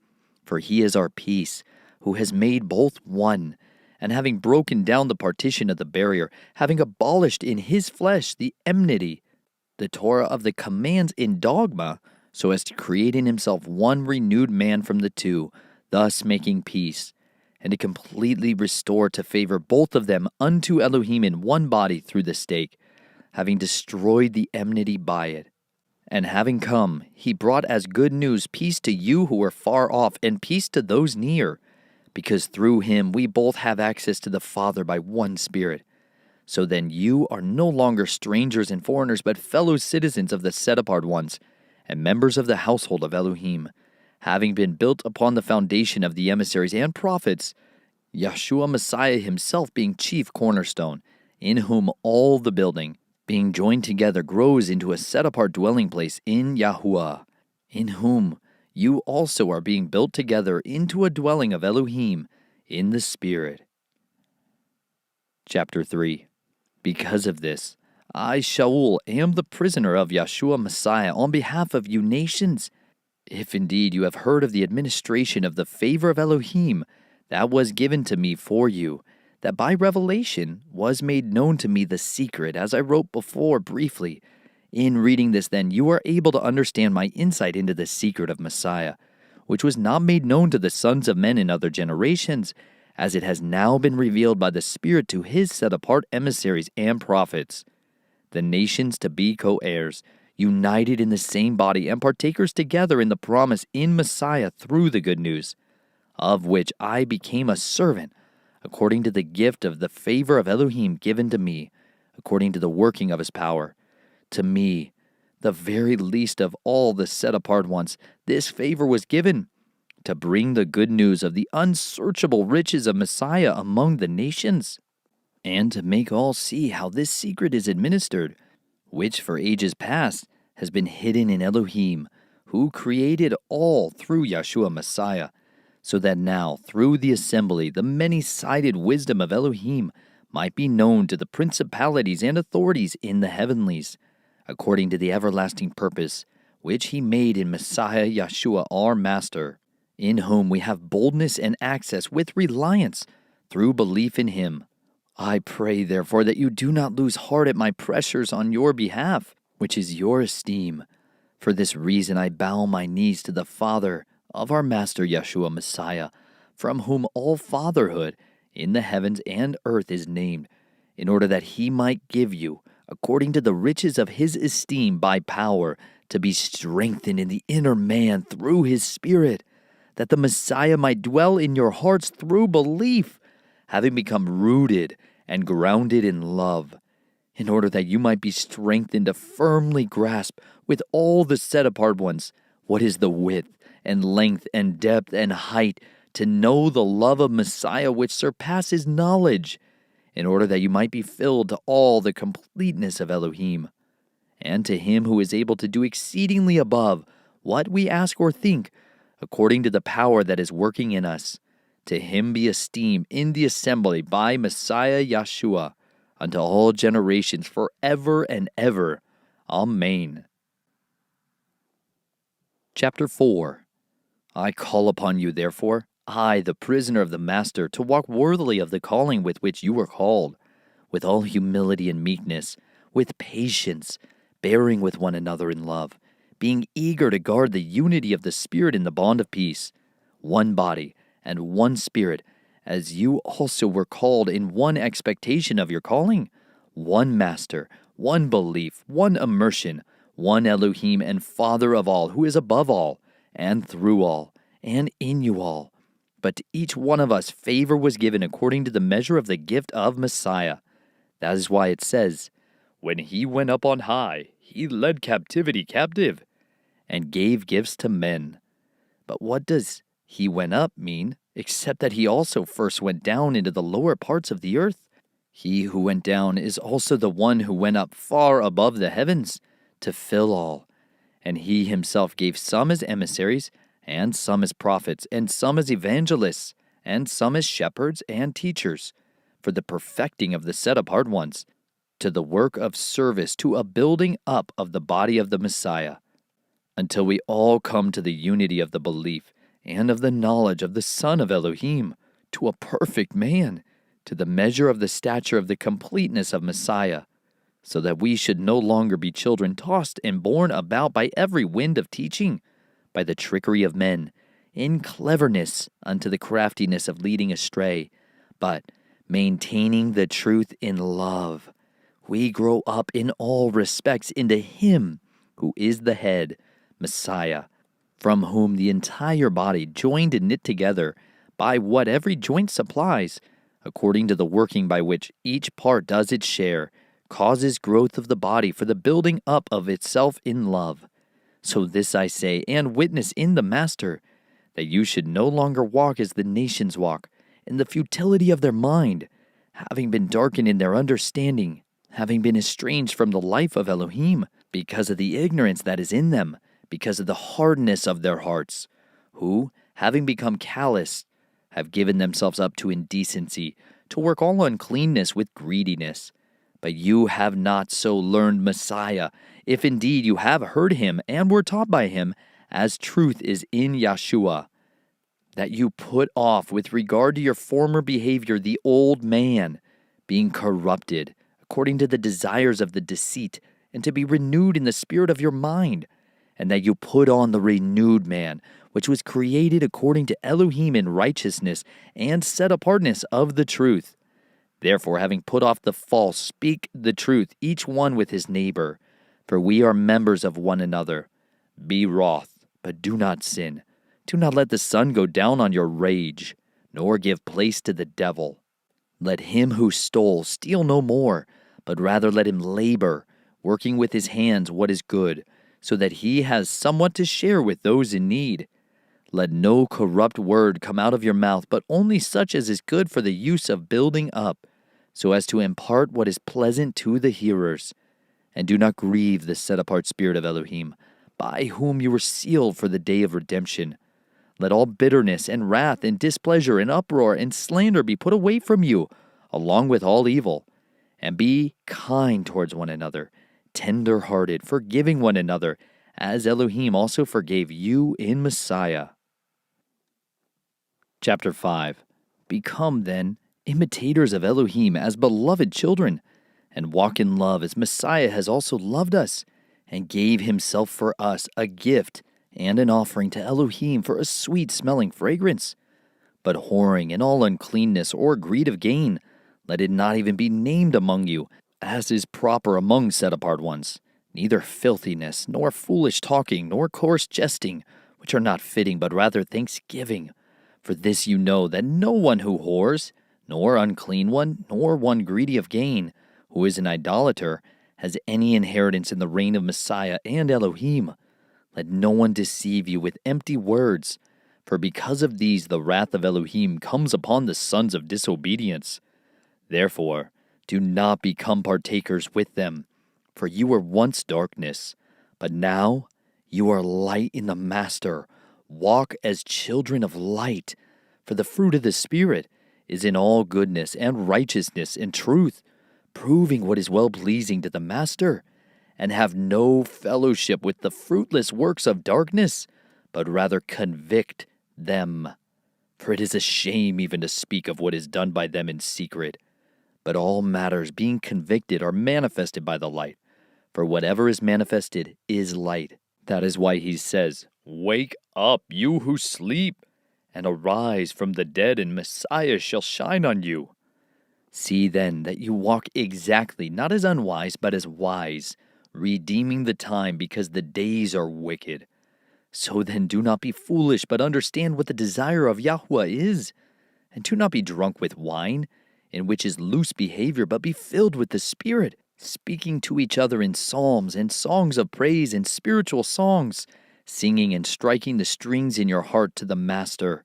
For he is our peace, who has made both one, and having broken down the partition of the barrier, having abolished in his flesh the enmity, the Torah of the commands in dogma, so as to create in himself one renewed man from the two, thus making peace, and to completely restore to favor both of them unto Elohim in one body through the stake, having destroyed the enmity by it. And having come, he brought as good news peace to you who were far off, and peace to those near, because through him we both have access to the Father by one Spirit. So then you are no longer strangers and foreigners, but fellow citizens of the set-apart ones, and members of the household of Elohim, having been built upon the foundation of the emissaries and prophets, Yeshua Messiah himself being chief cornerstone, in whom all the building, being joined together, grows into a set-apart dwelling place in Yahuwah, in whom you also are being built together into a dwelling of Elohim in the Spirit. Chapter 3. Because of this, I, Shaul, am the prisoner of Yeshua Messiah on behalf of you nations. If indeed you have heard of the administration of the favor of Elohim that was given to me for you, that by revelation was made known to me the secret, as I wrote before briefly. In reading this, then, you are able to understand my insight into the secret of Messiah, which was not made known to the sons of men in other generations, as it has now been revealed by the Spirit to his set-apart emissaries and prophets. The nations to be co-heirs, united in the same body, and partakers together in the promise in Messiah through the good news, of which I became a servant, according to the gift of the favor of Elohim given to me, according to the working of his power. To me, the very least of all the set-apart ones, this favor was given, to bring the good news of the unsearchable riches of Messiah among the nations, and to make all see how this secret is administered, which for ages past has been hidden in Elohim, who created all through Yeshua Messiah, so that now, through the assembly, the many-sided wisdom of Elohim might be known to the principalities and authorities in the heavenlies, according to the everlasting purpose, which he made in Messiah Yeshua our Master, in whom we have boldness and access with reliance through belief in him. I pray, therefore, that you do not lose heart at my pressures on your behalf, which is your esteem. For this reason I bow my knees to the Father of our Master Yeshua Messiah, from whom all fatherhood in the heavens and earth is named, in order that he might give you, according to the riches of his esteem by power, to be strengthened in the inner man through his Spirit, that the Messiah might dwell in your hearts through belief, having become rooted and grounded in love, in order that you might be strengthened to firmly grasp with all the set-apart ones what is the width and length and depth and height, to know the love of Messiah which surpasses knowledge, in order that you might be filled to all the completeness of Elohim. And to him who is able to do exceedingly above what we ask or think, according to the power that is working in us, to him be esteem in the assembly by Messiah Yeshua, unto all generations forever and ever. Amen. Chapter 4. I call upon you, therefore, I, the prisoner of the Master, to walk worthily of the calling with which you were called, with all humility and meekness, with patience, bearing with one another in love, being eager to guard the unity of the Spirit in the bond of peace, one body and one Spirit, as you also were called in one expectation of your calling, one Master, one belief, one immersion, one Elohim and Father of all, who is above all, and through all, and in you all. But to each one of us favor was given according to the measure of the gift of Messiah. That is why it says, "When he went up on high, he led captivity captive, and gave gifts to men." But what does "he went up" mean, except that he also first went down into the lower parts of the earth? He who went down is also the one who went up far above the heavens to fill all. And he himself gave some as emissaries, and some as prophets, and some as evangelists, and some as shepherds and teachers, for the perfecting of the set-apart ones, to the work of service, to a building up of the body of the Messiah, until we all come to the unity of the belief and of the knowledge of the Son of Elohim, to a perfect man, to the measure of the stature of the completeness of Messiah, so that we should no longer be children tossed and borne about by every wind of teaching, by the trickery of men, in cleverness unto the craftiness of leading astray, but maintaining the truth in love, we grow up in all respects into Him who is the head, Messiah, from whom the entire body, joined and knit together by what every joint supplies, according to the working by which each part does its share, causes growth of the body for the building up of itself in love. So this I say, and witness in the Master, that you should no longer walk as the nations walk, in the futility of their mind, having been darkened in their understanding, having been estranged from the life of Elohim, because of the ignorance that is in them, because of the hardness of their hearts, who, having become callous, have given themselves up to indecency, to work all uncleanness with greediness. But you have not so learned Messiah, if indeed you have heard him and were taught by him, as truth is in Yeshua, that you put off with regard to your former behavior the old man, being corrupted according to the desires of the deceit, and to be renewed in the spirit of your mind, and that you put on the renewed man, which was created according to Elohim in righteousness and set apartness of the truth. Therefore, having put off the false, speak the truth, each one with his neighbor, for we are members of one another. Be wroth, but do not sin. Do not let the sun go down on your rage, nor give place to the devil. Let him who stole steal no more, but rather let him labor, working with his hands what is good, so that he has somewhat to share with those in need. Let no corrupt word come out of your mouth, but only such as is good for the use of building up, so as to impart what is pleasant to the hearers. And do not grieve the set-apart Spirit of Elohim, by whom you were sealed for the day of redemption. Let all bitterness and wrath and displeasure and uproar and slander be put away from you, along with all evil. And be kind towards one another, tender-hearted, forgiving one another, as Elohim also forgave you in Messiah. Chapter 5. Become, then, imitators of Elohim as beloved children, and walk in love as Messiah has also loved us, and gave himself for us a gift and an offering to Elohim for a sweet-smelling fragrance. But whoring and all uncleanness or greed of gain, let it not even be named among you, as is proper among set-apart ones, neither filthiness, nor foolish talking, nor coarse jesting, which are not fitting, but rather thanksgiving. For this you know, that no one who whores, nor unclean one, nor one greedy of gain, who is an idolater, has any inheritance in the reign of Messiah and Elohim. Let no one deceive you with empty words, for because of these the wrath of Elohim comes upon the sons of disobedience. Therefore, do not become partakers with them, for you were once darkness, but now you are light in the Master. Walk as children of light, for the fruit of the Spirit is in all goodness and righteousness and truth, proving what is well-pleasing to the Master, and have no fellowship with the fruitless works of darkness, but rather convict them. For it is a shame even to speak of what is done by them in secret. But all matters being convicted are manifested by the light, for whatever is manifested is light. That is why he says, "Wake up, you who sleep, and arise from the dead, and Messiah shall shine on you. See then that you walk exactly, not as unwise, but as wise, redeeming the time, because the days are wicked. So then do not be foolish, but understand what the desire of Yahweh is. And do not be drunk with wine, in which is loose behavior, but be filled with the Spirit, speaking to each other in psalms and songs of praise and spiritual songs, singing and striking the strings in your heart to the Master,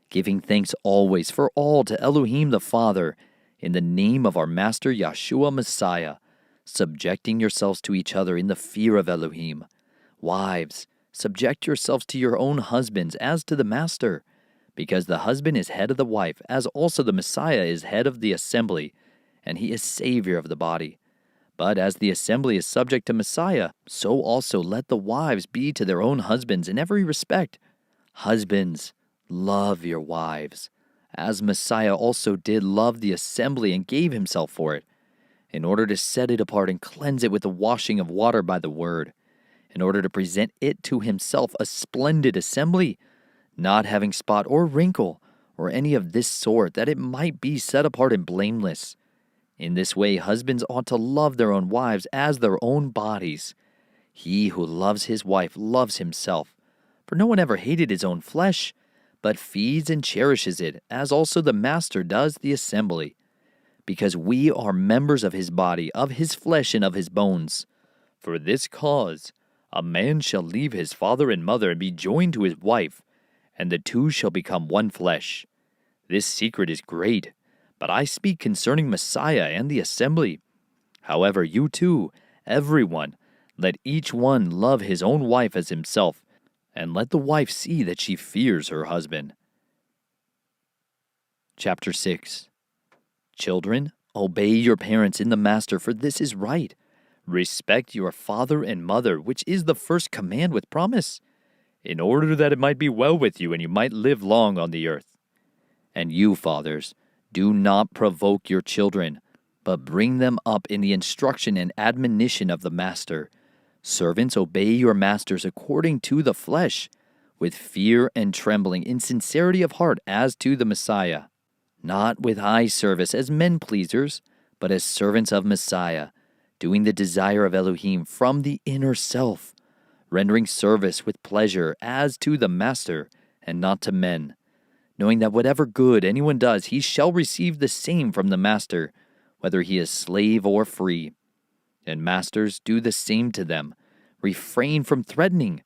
giving thanks always for all to Elohim the Father, in the name of our Master Yeshua Messiah, subjecting yourselves to each other in the fear of Elohim. Wives, subject yourselves to your own husbands as to the Master, because the husband is head of the wife, as also the Messiah is head of the assembly, and he is Savior of the body. But as the assembly is subject to Messiah, so also let the wives be to their own husbands in every respect. Husbands, love your wives, as Messiah also did love the assembly and gave himself for it, in order to set it apart and cleanse it with the washing of water by the word, in order to present it to himself a splendid assembly, not having spot or wrinkle or any of this sort, that it might be set apart and blameless. In this way husbands ought to love their own wives as their own bodies. He who loves his wife loves himself. For no one ever hated his own flesh, but feeds and cherishes it, as also the Master does the assembly, because we are members of his body, of his flesh, and of his bones. For this cause a man shall leave his father and mother and be joined to his wife, and the two shall become one flesh. This secret is great, but I speak concerning Messiah and the assembly. However, you too, everyone, let each one love his own wife as himself, and let the wife see that she fears her husband. Chapter 6. Children, obey your parents in the Master, for this is right. Respect your father and mother, which is the first command with promise, in order that it might be well with you and you might live long on the earth. And you, fathers, do not provoke your children, but bring them up in the instruction and admonition of the Master. Servants, obey your masters according to the flesh, with fear and trembling, in sincerity of heart, as to the Messiah, not with eye service as men-pleasers, but as servants of Messiah, doing the desire of Elohim from the inner self, rendering service with pleasure as to the Master, and not to men, knowing that whatever good anyone does, he shall receive the same from the Master, whether he is slave or free. And masters, do the same to them. Refrain from threatening,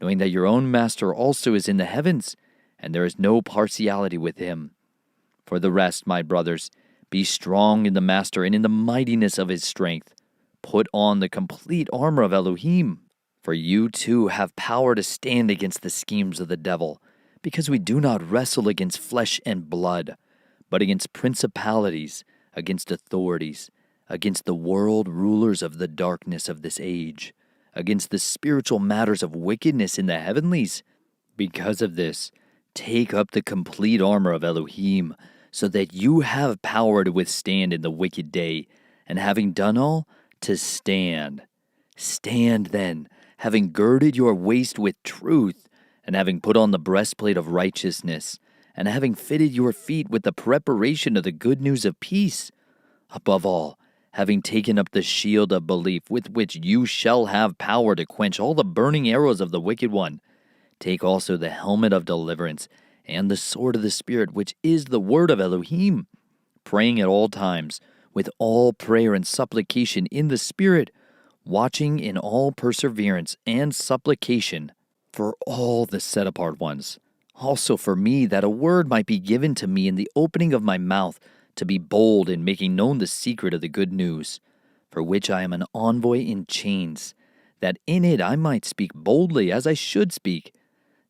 knowing that your own Master also is in the heavens, and there is no partiality with him. For the rest, my brothers, be strong in the Master and in the mightiness of his strength. Put on the complete armor of Elohim, for you too have power to stand against the schemes of the devil, because we do not wrestle against flesh and blood, but against principalities, against authorities, against the world rulers of the darkness of this age, against the spiritual matters of wickedness in the heavenlies. Because of this, take up the complete armor of Elohim, so that you have power to withstand in the wicked day, and having done all, to stand. Stand then, having girded your waist with truth, and having put on the breastplate of righteousness, and having fitted your feet with the preparation of the good news of peace. Above all, having taken up the shield of belief, with which you shall have power to quench all the burning arrows of the wicked one. Take also the helmet of deliverance, and the sword of the Spirit, which is the word of Elohim, praying at all times, with all prayer and supplication in the Spirit, watching in all perseverance and supplication for all the set-apart ones, also for me, that a word might be given to me in the opening of my mouth, to be bold in making known the secret of the good news, for which I am an envoy in chains, that in it I might speak boldly as I should speak.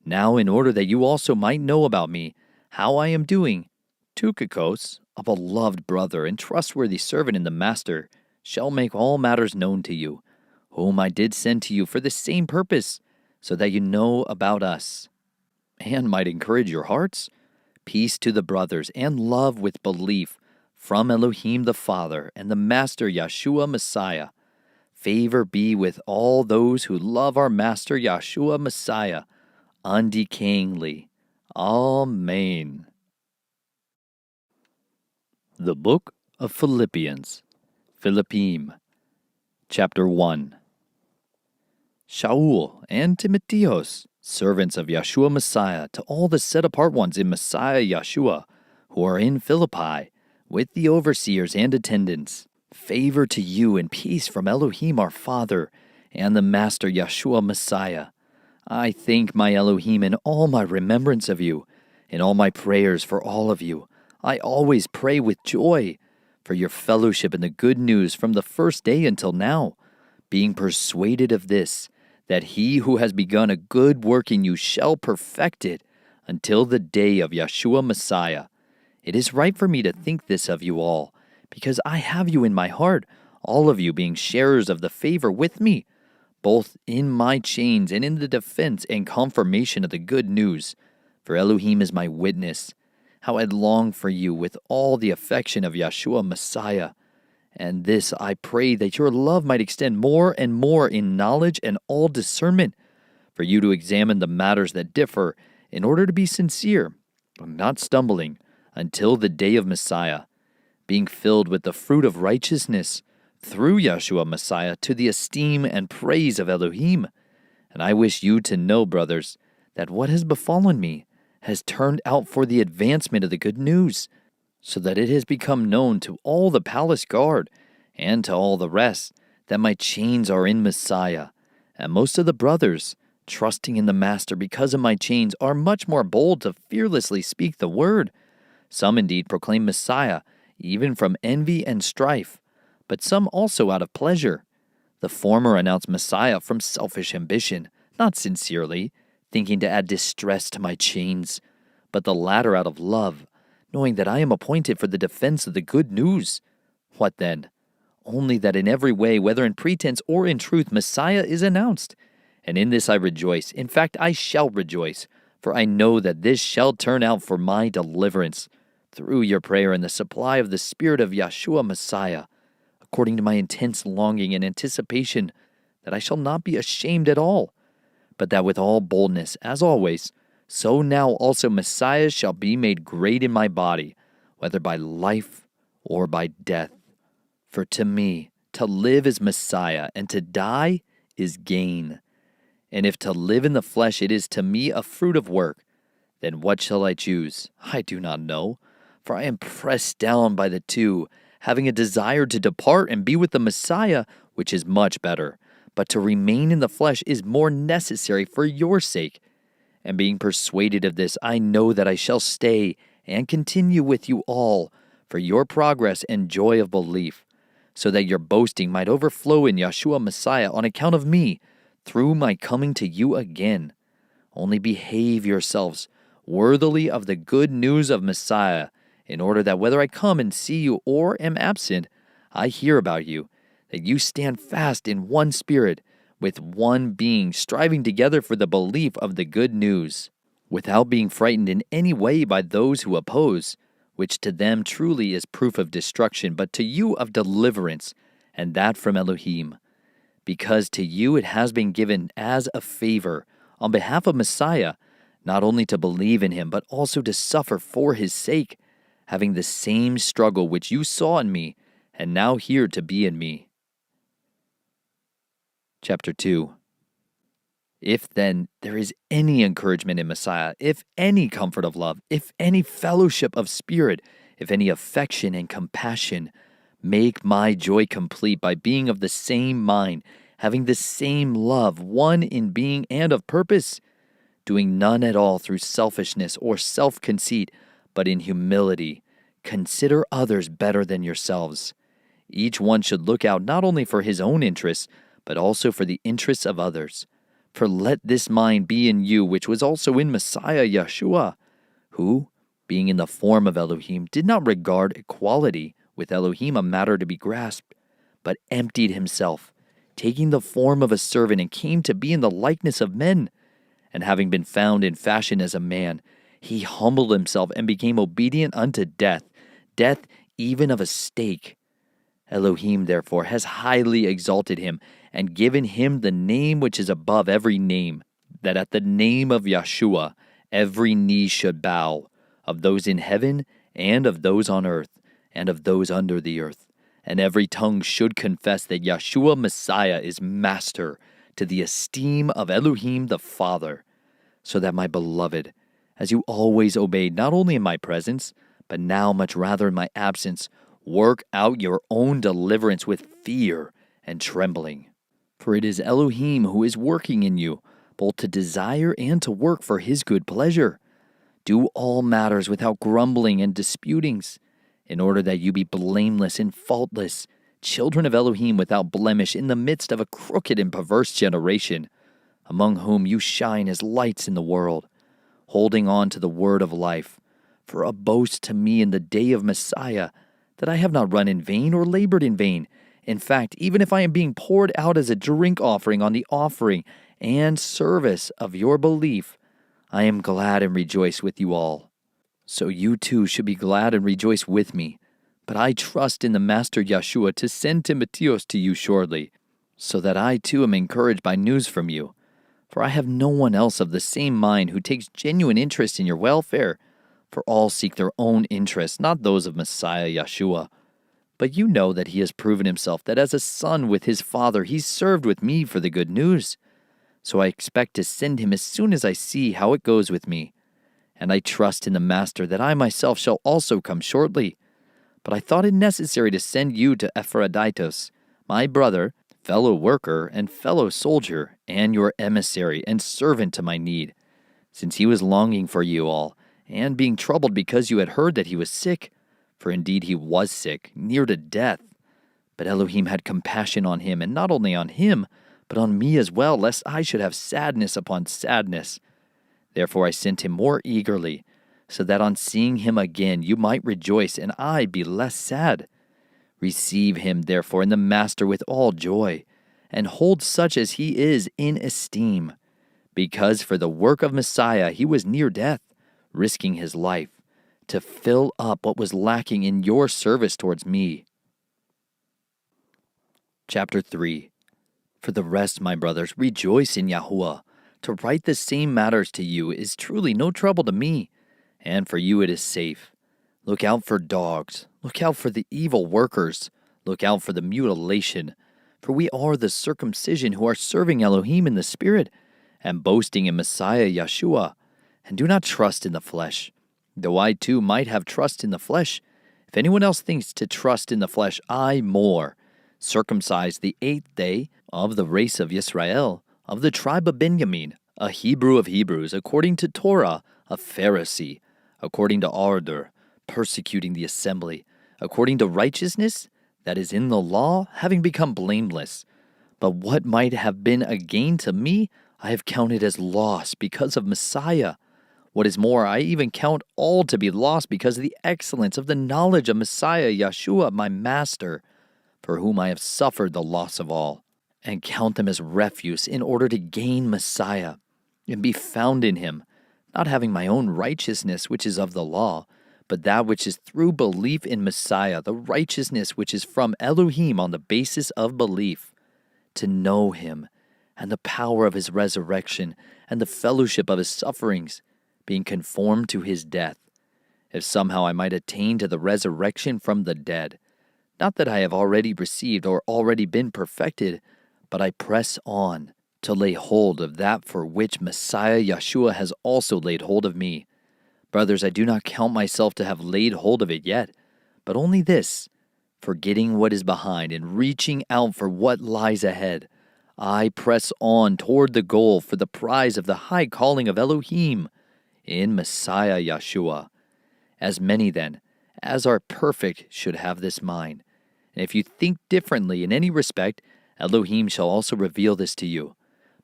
Now, in order that you also might know about me, how I am doing, Tychicus, a beloved brother and trustworthy servant in the Master, shall make all matters known to you, whom I did send to you for the same purpose, so that you know about us, and might encourage your hearts. Peace to the brothers, and love with belief, from Elohim the Father and the Master Yeshua Messiah. Favor be with all those who love our Master Yeshua Messiah, undecayingly. Amen. The Book of Philippians, Philippim, Chapter 1. Shaul and Timotheus, servants of Yeshua Messiah, to all the set-apart ones in Messiah Yeshua, who are in Philippi, with the overseers and attendants, favor to you and peace from Elohim our Father and the Master Yeshua Messiah. I thank my Elohim in all my remembrance of you, in all my prayers for all of you. I always pray with joy for your fellowship in the good news from the first day until now, being persuaded of this, that he who has begun a good work in you shall perfect it until the day of Yeshua Messiah. It is right for me to think this of you all, because I have you in my heart, all of you being sharers of the favor with me, both in my chains and in the defense and confirmation of the good news. For Elohim is my witness, how I long for you with all the affection of Yeshua Messiah. And this I pray, that your love might extend more and more in knowledge and all discernment, for you to examine the matters that differ, in order to be sincere, not stumbling, until the day of Messiah, being filled with the fruit of righteousness, through Yeshua Messiah, to the esteem and praise of Elohim. And I wish you to know, brothers, that what has befallen me has turned out for the advancement of the good news, so that it has become known to all the palace guard and to all the rest that my chains are in Messiah. And most of the brothers, trusting in the Master because of my chains, are much more bold to fearlessly speak the word. Some indeed proclaim Messiah, even from envy and strife, but some also out of pleasure. The former announce Messiah from selfish ambition, not sincerely, thinking to add distress to my chains, but the latter out of love, knowing that I am appointed for the defense of the good news. What then? Only that in every way, whether in pretense or in truth, Messiah is announced. And in this I rejoice. In fact, I shall rejoice, for I know that this shall turn out for my deliverance, through your prayer and the supply of the Spirit of Yeshua Messiah, according to my intense longing and anticipation, that I shall not be ashamed at all, but that with all boldness, as always, so now also Messiah shall be made great in my body, whether by life or by death. For to me, to live is Messiah, and to die is gain. And if to live in the flesh it is to me a fruit of work, then what shall I choose? I do not know. For I am pressed down by the two, having a desire to depart and be with the Messiah, which is much better. But to remain in the flesh is more necessary for your sake. And being persuaded of this, I know that I shall stay and continue with you all for your progress and joy of belief, so that your boasting might overflow in Yeshua Messiah on account of me, through my coming to you again. Only behave yourselves worthily of the good news of Messiah, in order that whether I come and see you or am absent, I hear about you, that you stand fast in one spirit, with one being, striving together for the belief of the good news, without being frightened in any way by those who oppose, which to them truly is proof of destruction, but to you of deliverance, and that from Elohim. Because to you it has been given as a favor, on behalf of Messiah, not only to believe in him, but also to suffer for his sake, having the same struggle which you saw in me, and now hear to be in me. Chapter 2. If then there is any encouragement in Messiah, if any comfort of love, if any fellowship of spirit, if any affection and compassion, make my joy complete by being of the same mind, having the same love, one in being and of purpose, doing none at all through selfishness or self-conceit, but in humility, consider others better than yourselves. Each one should look out not only for his own interests, but also for the interests of others. For let this mind be in you, which was also in Messiah Yeshua, who, being in the form of Elohim, did not regard equality with Elohim a matter to be grasped, but emptied himself, taking the form of a servant, and came to be in the likeness of men. And having been found in fashion as a man, he humbled himself and became obedient unto death, death even of a stake. Elohim, therefore, has highly exalted him, and given him the name which is above every name, that at the name of Yeshua every knee should bow, of those in heaven and of those on earth and of those under the earth, and every tongue should confess that Yeshua Messiah is Master, to the esteem of Elohim the Father. So that, my beloved, as you always obeyed, not only in my presence, but now much rather in my absence, work out your own deliverance with fear and trembling. For it is Elohim who is working in you, both to desire and to work for his good pleasure. Do all matters without grumbling and disputings, in order that you be blameless and faultless, children of Elohim without blemish in the midst of a crooked and perverse generation, among whom you shine as lights in the world, holding on to the word of life. For a boast to me in the day of Messiah, that I have not run in vain or labored in vain. In fact, even if I am being poured out as a drink offering on the offering and service of your belief, I am glad and rejoice with you all. So you too should be glad and rejoice with me. But I trust in the Master Yeshua to send Timotheus to you shortly, so that I too am encouraged by news from you. For I have no one else of the same mind who takes genuine interest in your welfare. For all seek their own interests, not those of Messiah Yeshua. But you know that he has proven himself that as a son with his father, he served with me for the good news. So I expect to send him as soon as I see how it goes with me. And I trust in the Master that I myself shall also come shortly. But I thought it necessary to send you to Epaphroditus, my brother, fellow worker, and fellow soldier, and your emissary and servant to my need, since he was longing for you all, and being troubled because you had heard that he was sick. For indeed he was sick, near to death. But Elohim had compassion on him, and not only on him, but on me as well, lest I should have sadness upon sadness. Therefore I sent him more eagerly, so that on seeing him again you might rejoice, and I be less sad. Receive him, therefore, in the Master with all joy, and hold such as he is in esteem, because for the work of Messiah he was near death, risking his life, to fill up what was lacking in your service towards me. Chapter 3. For the rest, my brothers, rejoice in Yahuwah. To write the same matters to you is truly no trouble to me, and for you it is safe. Look out for dogs. Look out for the evil workers. Look out for the mutilation. For we are the circumcision who are serving Elohim in the Spirit, and boasting in Messiah Yeshua, and do not trust in the flesh. Though I too might have trust in the flesh, if anyone else thinks to trust in the flesh, I more. Circumcised the 8th day of the race of Israel, of the tribe of Benjamin, a Hebrew of Hebrews, according to Torah, a Pharisee, according to ardor, persecuting the assembly, according to righteousness, that is in the law, having become blameless. But what might have been a gain to me, I have counted as loss because of Messiah. What is more, I even count all to be lost because of the excellence of the knowledge of Messiah Yeshua, my Master, for whom I have suffered the loss of all, and count them as refuse in order to gain Messiah, and be found in him, not having my own righteousness which is of the law, but that which is through belief in Messiah, the righteousness which is from Elohim on the basis of belief, to know him, and the power of his resurrection, and the fellowship of his sufferings, being conformed to his death, if somehow I might attain to the resurrection from the dead. Not that I have already received or already been perfected, but I press on to lay hold of that for which Messiah Yeshua has also laid hold of me. Brothers, I do not count myself to have laid hold of it yet, but only this, forgetting what is behind and reaching out for what lies ahead, I press on toward the goal for the prize of the high calling of Elohim in Messiah Yeshua. As many, then, as are perfect should have this mind. And if you think differently in any respect, Elohim shall also reveal this to you.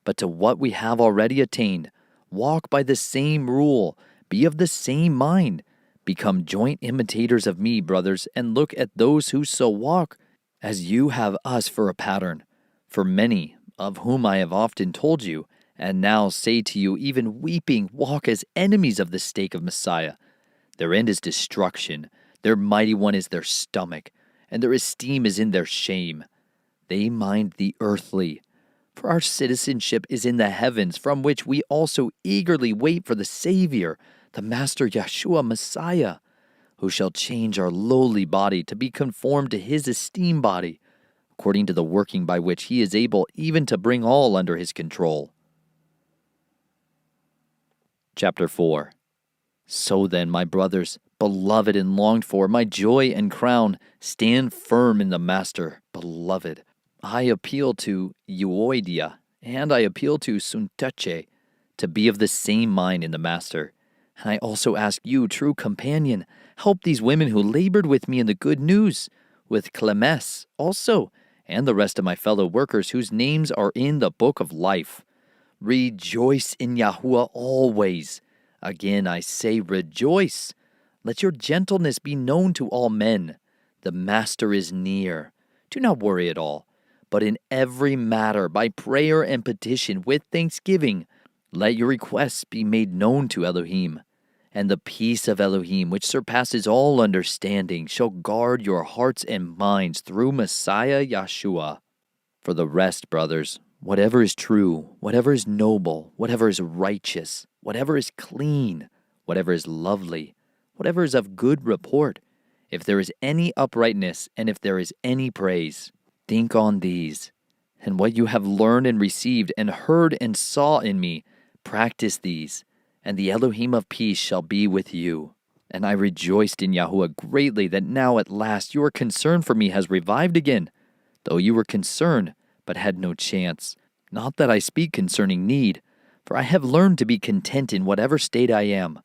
But to what we have already attained, walk by the same rule, be of the same mind. Become joint imitators of me, brothers, and look at those who so walk, as you have us for a pattern. For many, of whom I have often told you, and now say to you, even weeping, walk as enemies of the stake of Messiah. Their end is destruction, their mighty one is their stomach, and their esteem is in their shame. They mind the earthly. For our citizenship is in the heavens, from which we also eagerly wait for the Savior, the Master Yeshua Messiah, who shall change our lowly body to be conformed to his esteemed body, according to the working by which he is able even to bring all under his control. Chapter 4. So then, my brothers, beloved and longed for, my joy and crown, stand firm in the Master, beloved. I appeal to Euodia, and I appeal to Syntyche, to be of the same mind in the Master. And I also ask you, true companion, help these women who labored with me in the good news, with Clemens also, and the rest of my fellow workers whose names are in the book of life. Rejoice in Yahuwah always. Again I say rejoice. Let your gentleness be known to all men. The Master is near. Do not worry at all, but in every matter, by prayer and petition with thanksgiving, let your requests be made known to Elohim. And the peace of Elohim, which surpasses all understanding, shall guard your hearts and minds through Messiah Yeshua. For the rest, brothers, whatever is true, whatever is noble, whatever is righteous, whatever is clean, whatever is lovely, whatever is of good report, if there is any uprightness and if there is any praise, think on these. And what you have learned and received and heard and saw in me, practice these, and the Elohim of peace shall be with you. And I rejoiced in Yahuwah greatly that now at last your concern for me has revived again, though you were concerned, but had no chance. Not that I speak concerning need, for I have learned to be content in whatever state I am.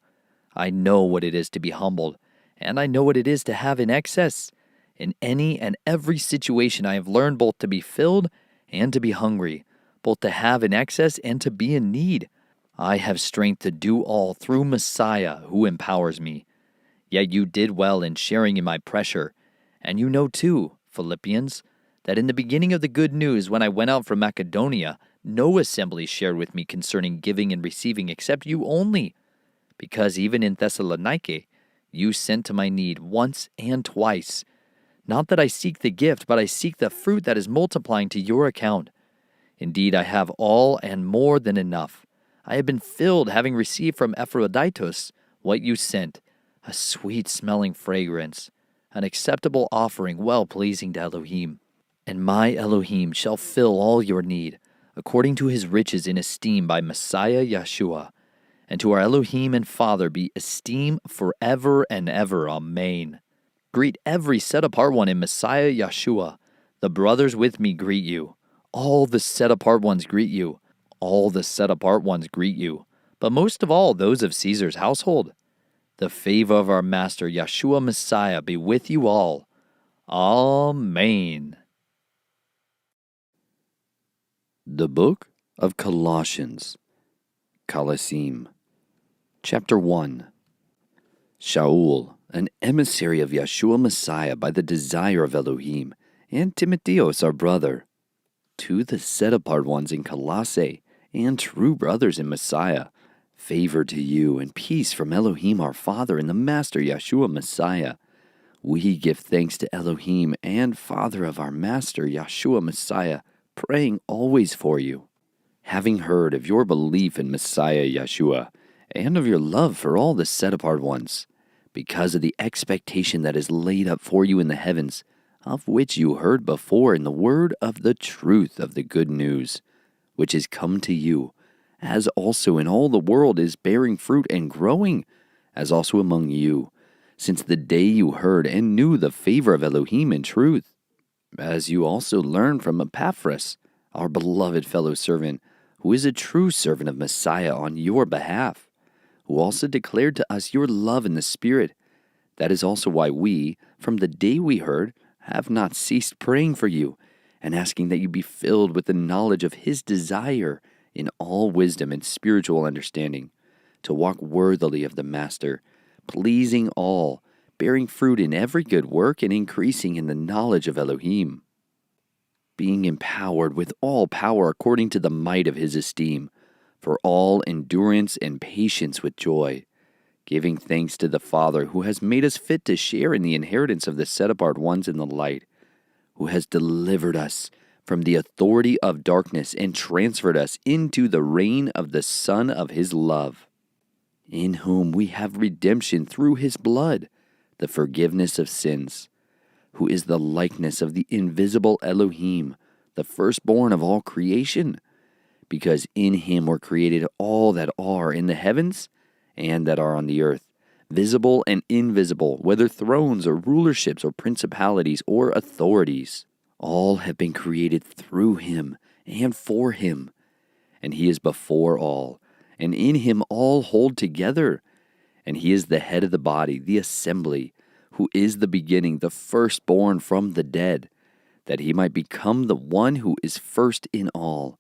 I know what it is to be humbled, and I know what it is to have in excess. In any and every situation I have learned both to be filled and to be hungry, both to have in excess and to be in need. I have strength to do all through Messiah who empowers me. Yet you did well in sharing in my pressure, and you know too, Philippians, that in the beginning of the good news when I went out from Macedonia, no assembly shared with me concerning giving and receiving except you only, because even in Thessalonike you sent to my need once and twice. Not that I seek the gift, but I seek the fruit that is multiplying to your account. Indeed, I have all and more than enough. I have been filled, having received from Epaphroditus what you sent, a sweet-smelling fragrance, an acceptable offering well-pleasing to Elohim. And my Elohim shall fill all your need, according to his riches in esteem by Messiah Yeshua. And to our Elohim and Father be esteem forever and ever. Amen. Greet every set-apart one in Messiah Yeshua. The brothers with me greet you. All the set-apart ones greet you. All the set-apart ones greet you. But most of all, those of Caesar's household. The favor of our Master Yeshua Messiah be with you all. Amen. The Book of Colossians, Colossim, Chapter 1. Shaul, an emissary of Yeshua Messiah by the desire of Elohim, and Timotheus our brother, to the set-apart ones in Colossae, and true brothers in Messiah, favor to you and peace from Elohim our Father and the Master Yeshua Messiah. We give thanks to Elohim and Father of our Master Yeshua Messiah, praying always for you, having heard of your belief in Messiah Yeshua, and of your love for all the set-apart ones, because of the expectation that is laid up for you in the heavens, of which you heard before in the word of the truth of the good news, which is come to you, as also in all the world is bearing fruit and growing, as also among you, since the day you heard and knew the favor of Elohim in truth, as you also learned from Epaphras, our beloved fellow servant, who is a true servant of Messiah on your behalf, who also declared to us your love in the Spirit. That is also why we, from the day we heard, have not ceased praying for you, and asking that you be filled with the knowledge of his desire in all wisdom and spiritual understanding, to walk worthily of the Master, pleasing all, bearing fruit in every good work and increasing in the knowledge of Elohim, being empowered with all power according to the might of his esteem, for all endurance and patience with joy, giving thanks to the Father who has made us fit to share in the inheritance of the set-apart ones in the light, who has delivered us from the authority of darkness and transferred us into the reign of the Son of his love, in whom we have redemption through his blood, the forgiveness of sins, who is the likeness of the invisible Elohim, the firstborn of all creation, because in him were created all that are in the heavens and that are on the earth, visible and invisible, whether thrones or rulerships or principalities or authorities. All have been created through him and for him, and he is before all, and in him all hold together. And he is the head of the body, the assembly, who is the beginning, the firstborn from the dead, that he might become the one who is first in all.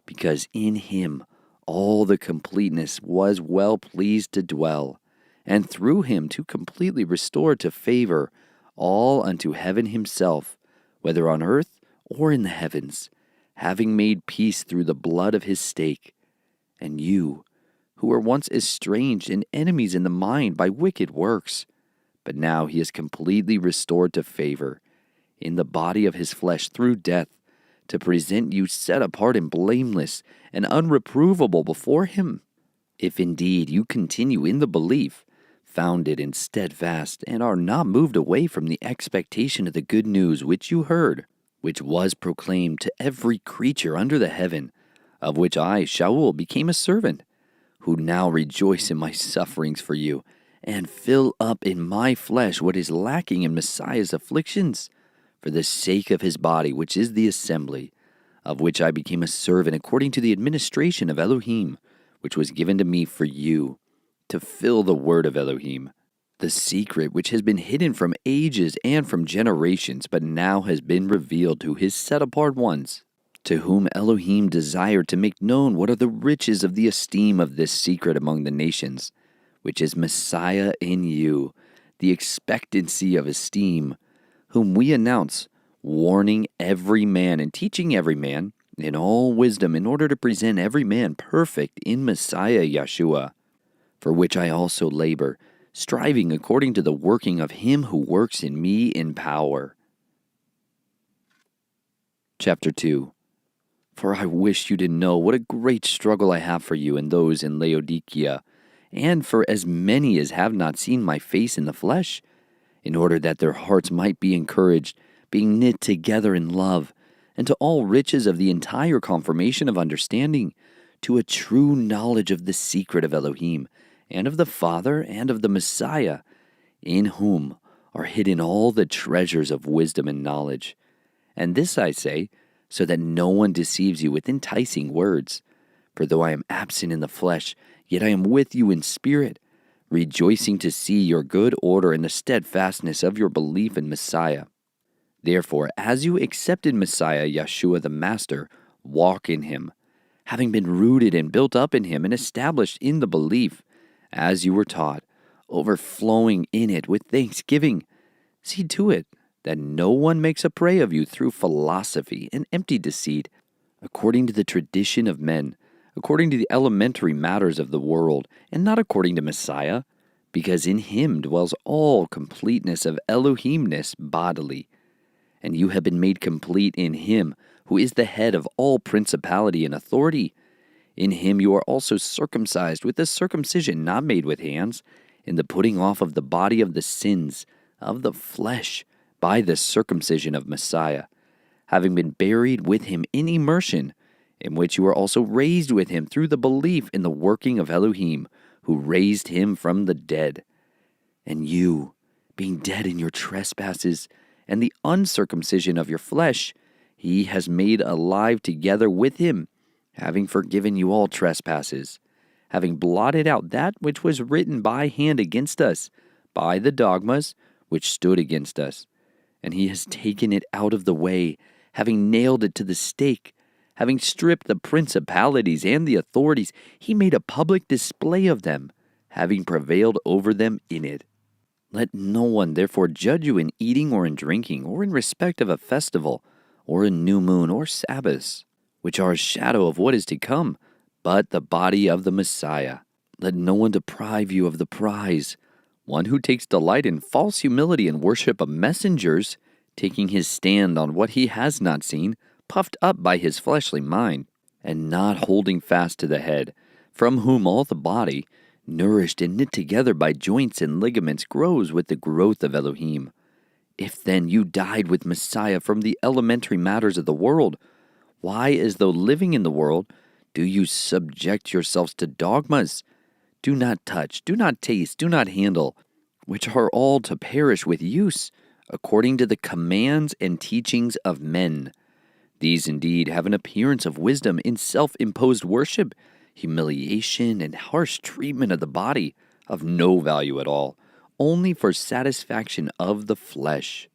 Because in him all the completeness was well pleased to dwell, and through him to completely restore to favor all unto heaven himself, whether on earth or in the heavens, having made peace through the blood of his stake. And you, who were once estranged and enemies in the mind by wicked works, but now he is completely restored to favor, in the body of his flesh through death, to present you set apart and blameless and unreprovable before him. If indeed you continue in the belief, founded and steadfast, and are not moved away from the expectation of the good news which you heard, which was proclaimed to every creature under the heaven, of which I, Shaul, became a servant, who now rejoice in my sufferings for you, and fill up in my flesh what is lacking in Messiah's afflictions, for the sake of his body, which is the assembly, of which I became a servant according to the administration of Elohim, which was given to me for you, to fill the word of Elohim, the secret which has been hidden from ages and from generations, but now has been revealed to his set-apart ones, to whom Elohim desired to make known what are the riches of the esteem of this secret among the nations, which is Messiah in you, the expectancy of esteem, whom we announce, warning every man and teaching every man in all wisdom, in order to present every man perfect in Messiah Yeshua, for which I also labor, striving according to the working of him who works in me in power. Chapter 2. For I wish you to know what a great struggle I have for you and those in Laodicea, and for as many as have not seen my face in the flesh, in order that their hearts might be encouraged, being knit together in love, and to all riches of the entire confirmation of understanding, to a true knowledge of the secret of Elohim, and of the Father, and of the Messiah, in whom are hidden all the treasures of wisdom and knowledge. And this I say, so that no one deceives you with enticing words. For though I am absent in the flesh, yet I am with you in spirit, rejoicing to see your good order and the steadfastness of your belief in Messiah. Therefore, as you accepted Messiah, Yeshua the Master, walk in him, having been rooted and built up in him and established in the belief, as you were taught, overflowing in it with thanksgiving. See to it that no one makes a prey of you through philosophy and empty deceit, according to the tradition of men, according to the elementary matters of the world, and not according to Messiah, because in him dwells all completeness of Elohimness bodily. And you have been made complete in him, who is the head of all principality and authority. In him you are also circumcised with a circumcision not made with hands, in the putting off of the body of the sins of the flesh by the circumcision of Messiah, having been buried with him in immersion, in which you are also raised with him through the belief in the working of Elohim, who raised him from the dead. And you, being dead in your trespasses and the uncircumcision of your flesh, he has made alive together with him, having forgiven you all trespasses, having blotted out that which was written by hand against us, by the dogmas which stood against us. And he has taken it out of the way, having nailed it to the stake. Having stripped the principalities and the authorities, he made a public display of them, having prevailed over them in it. Let no one therefore judge you in eating or in drinking, or in respect of a festival, or a new moon, or Sabbaths, which are a shadow of what is to come, but the body of the Messiah. Let no one deprive you of the prize, one who takes delight in false humility and worship of messengers, taking his stand on what he has not seen, puffed up by his fleshly mind, and not holding fast to the head, from whom all the body, nourished and knit together by joints and ligaments, grows with the growth of Elohim. If then you died with Messiah from the elementary matters of the world, why, as though living in the world, do you subject yourselves to dogmas? Do not touch, do not taste, do not handle, which are all to perish with use, according to the commands and teachings of men. These indeed have an appearance of wisdom in self-imposed worship, humiliation, and harsh treatment of the body, of no value at all, only for satisfaction of the flesh.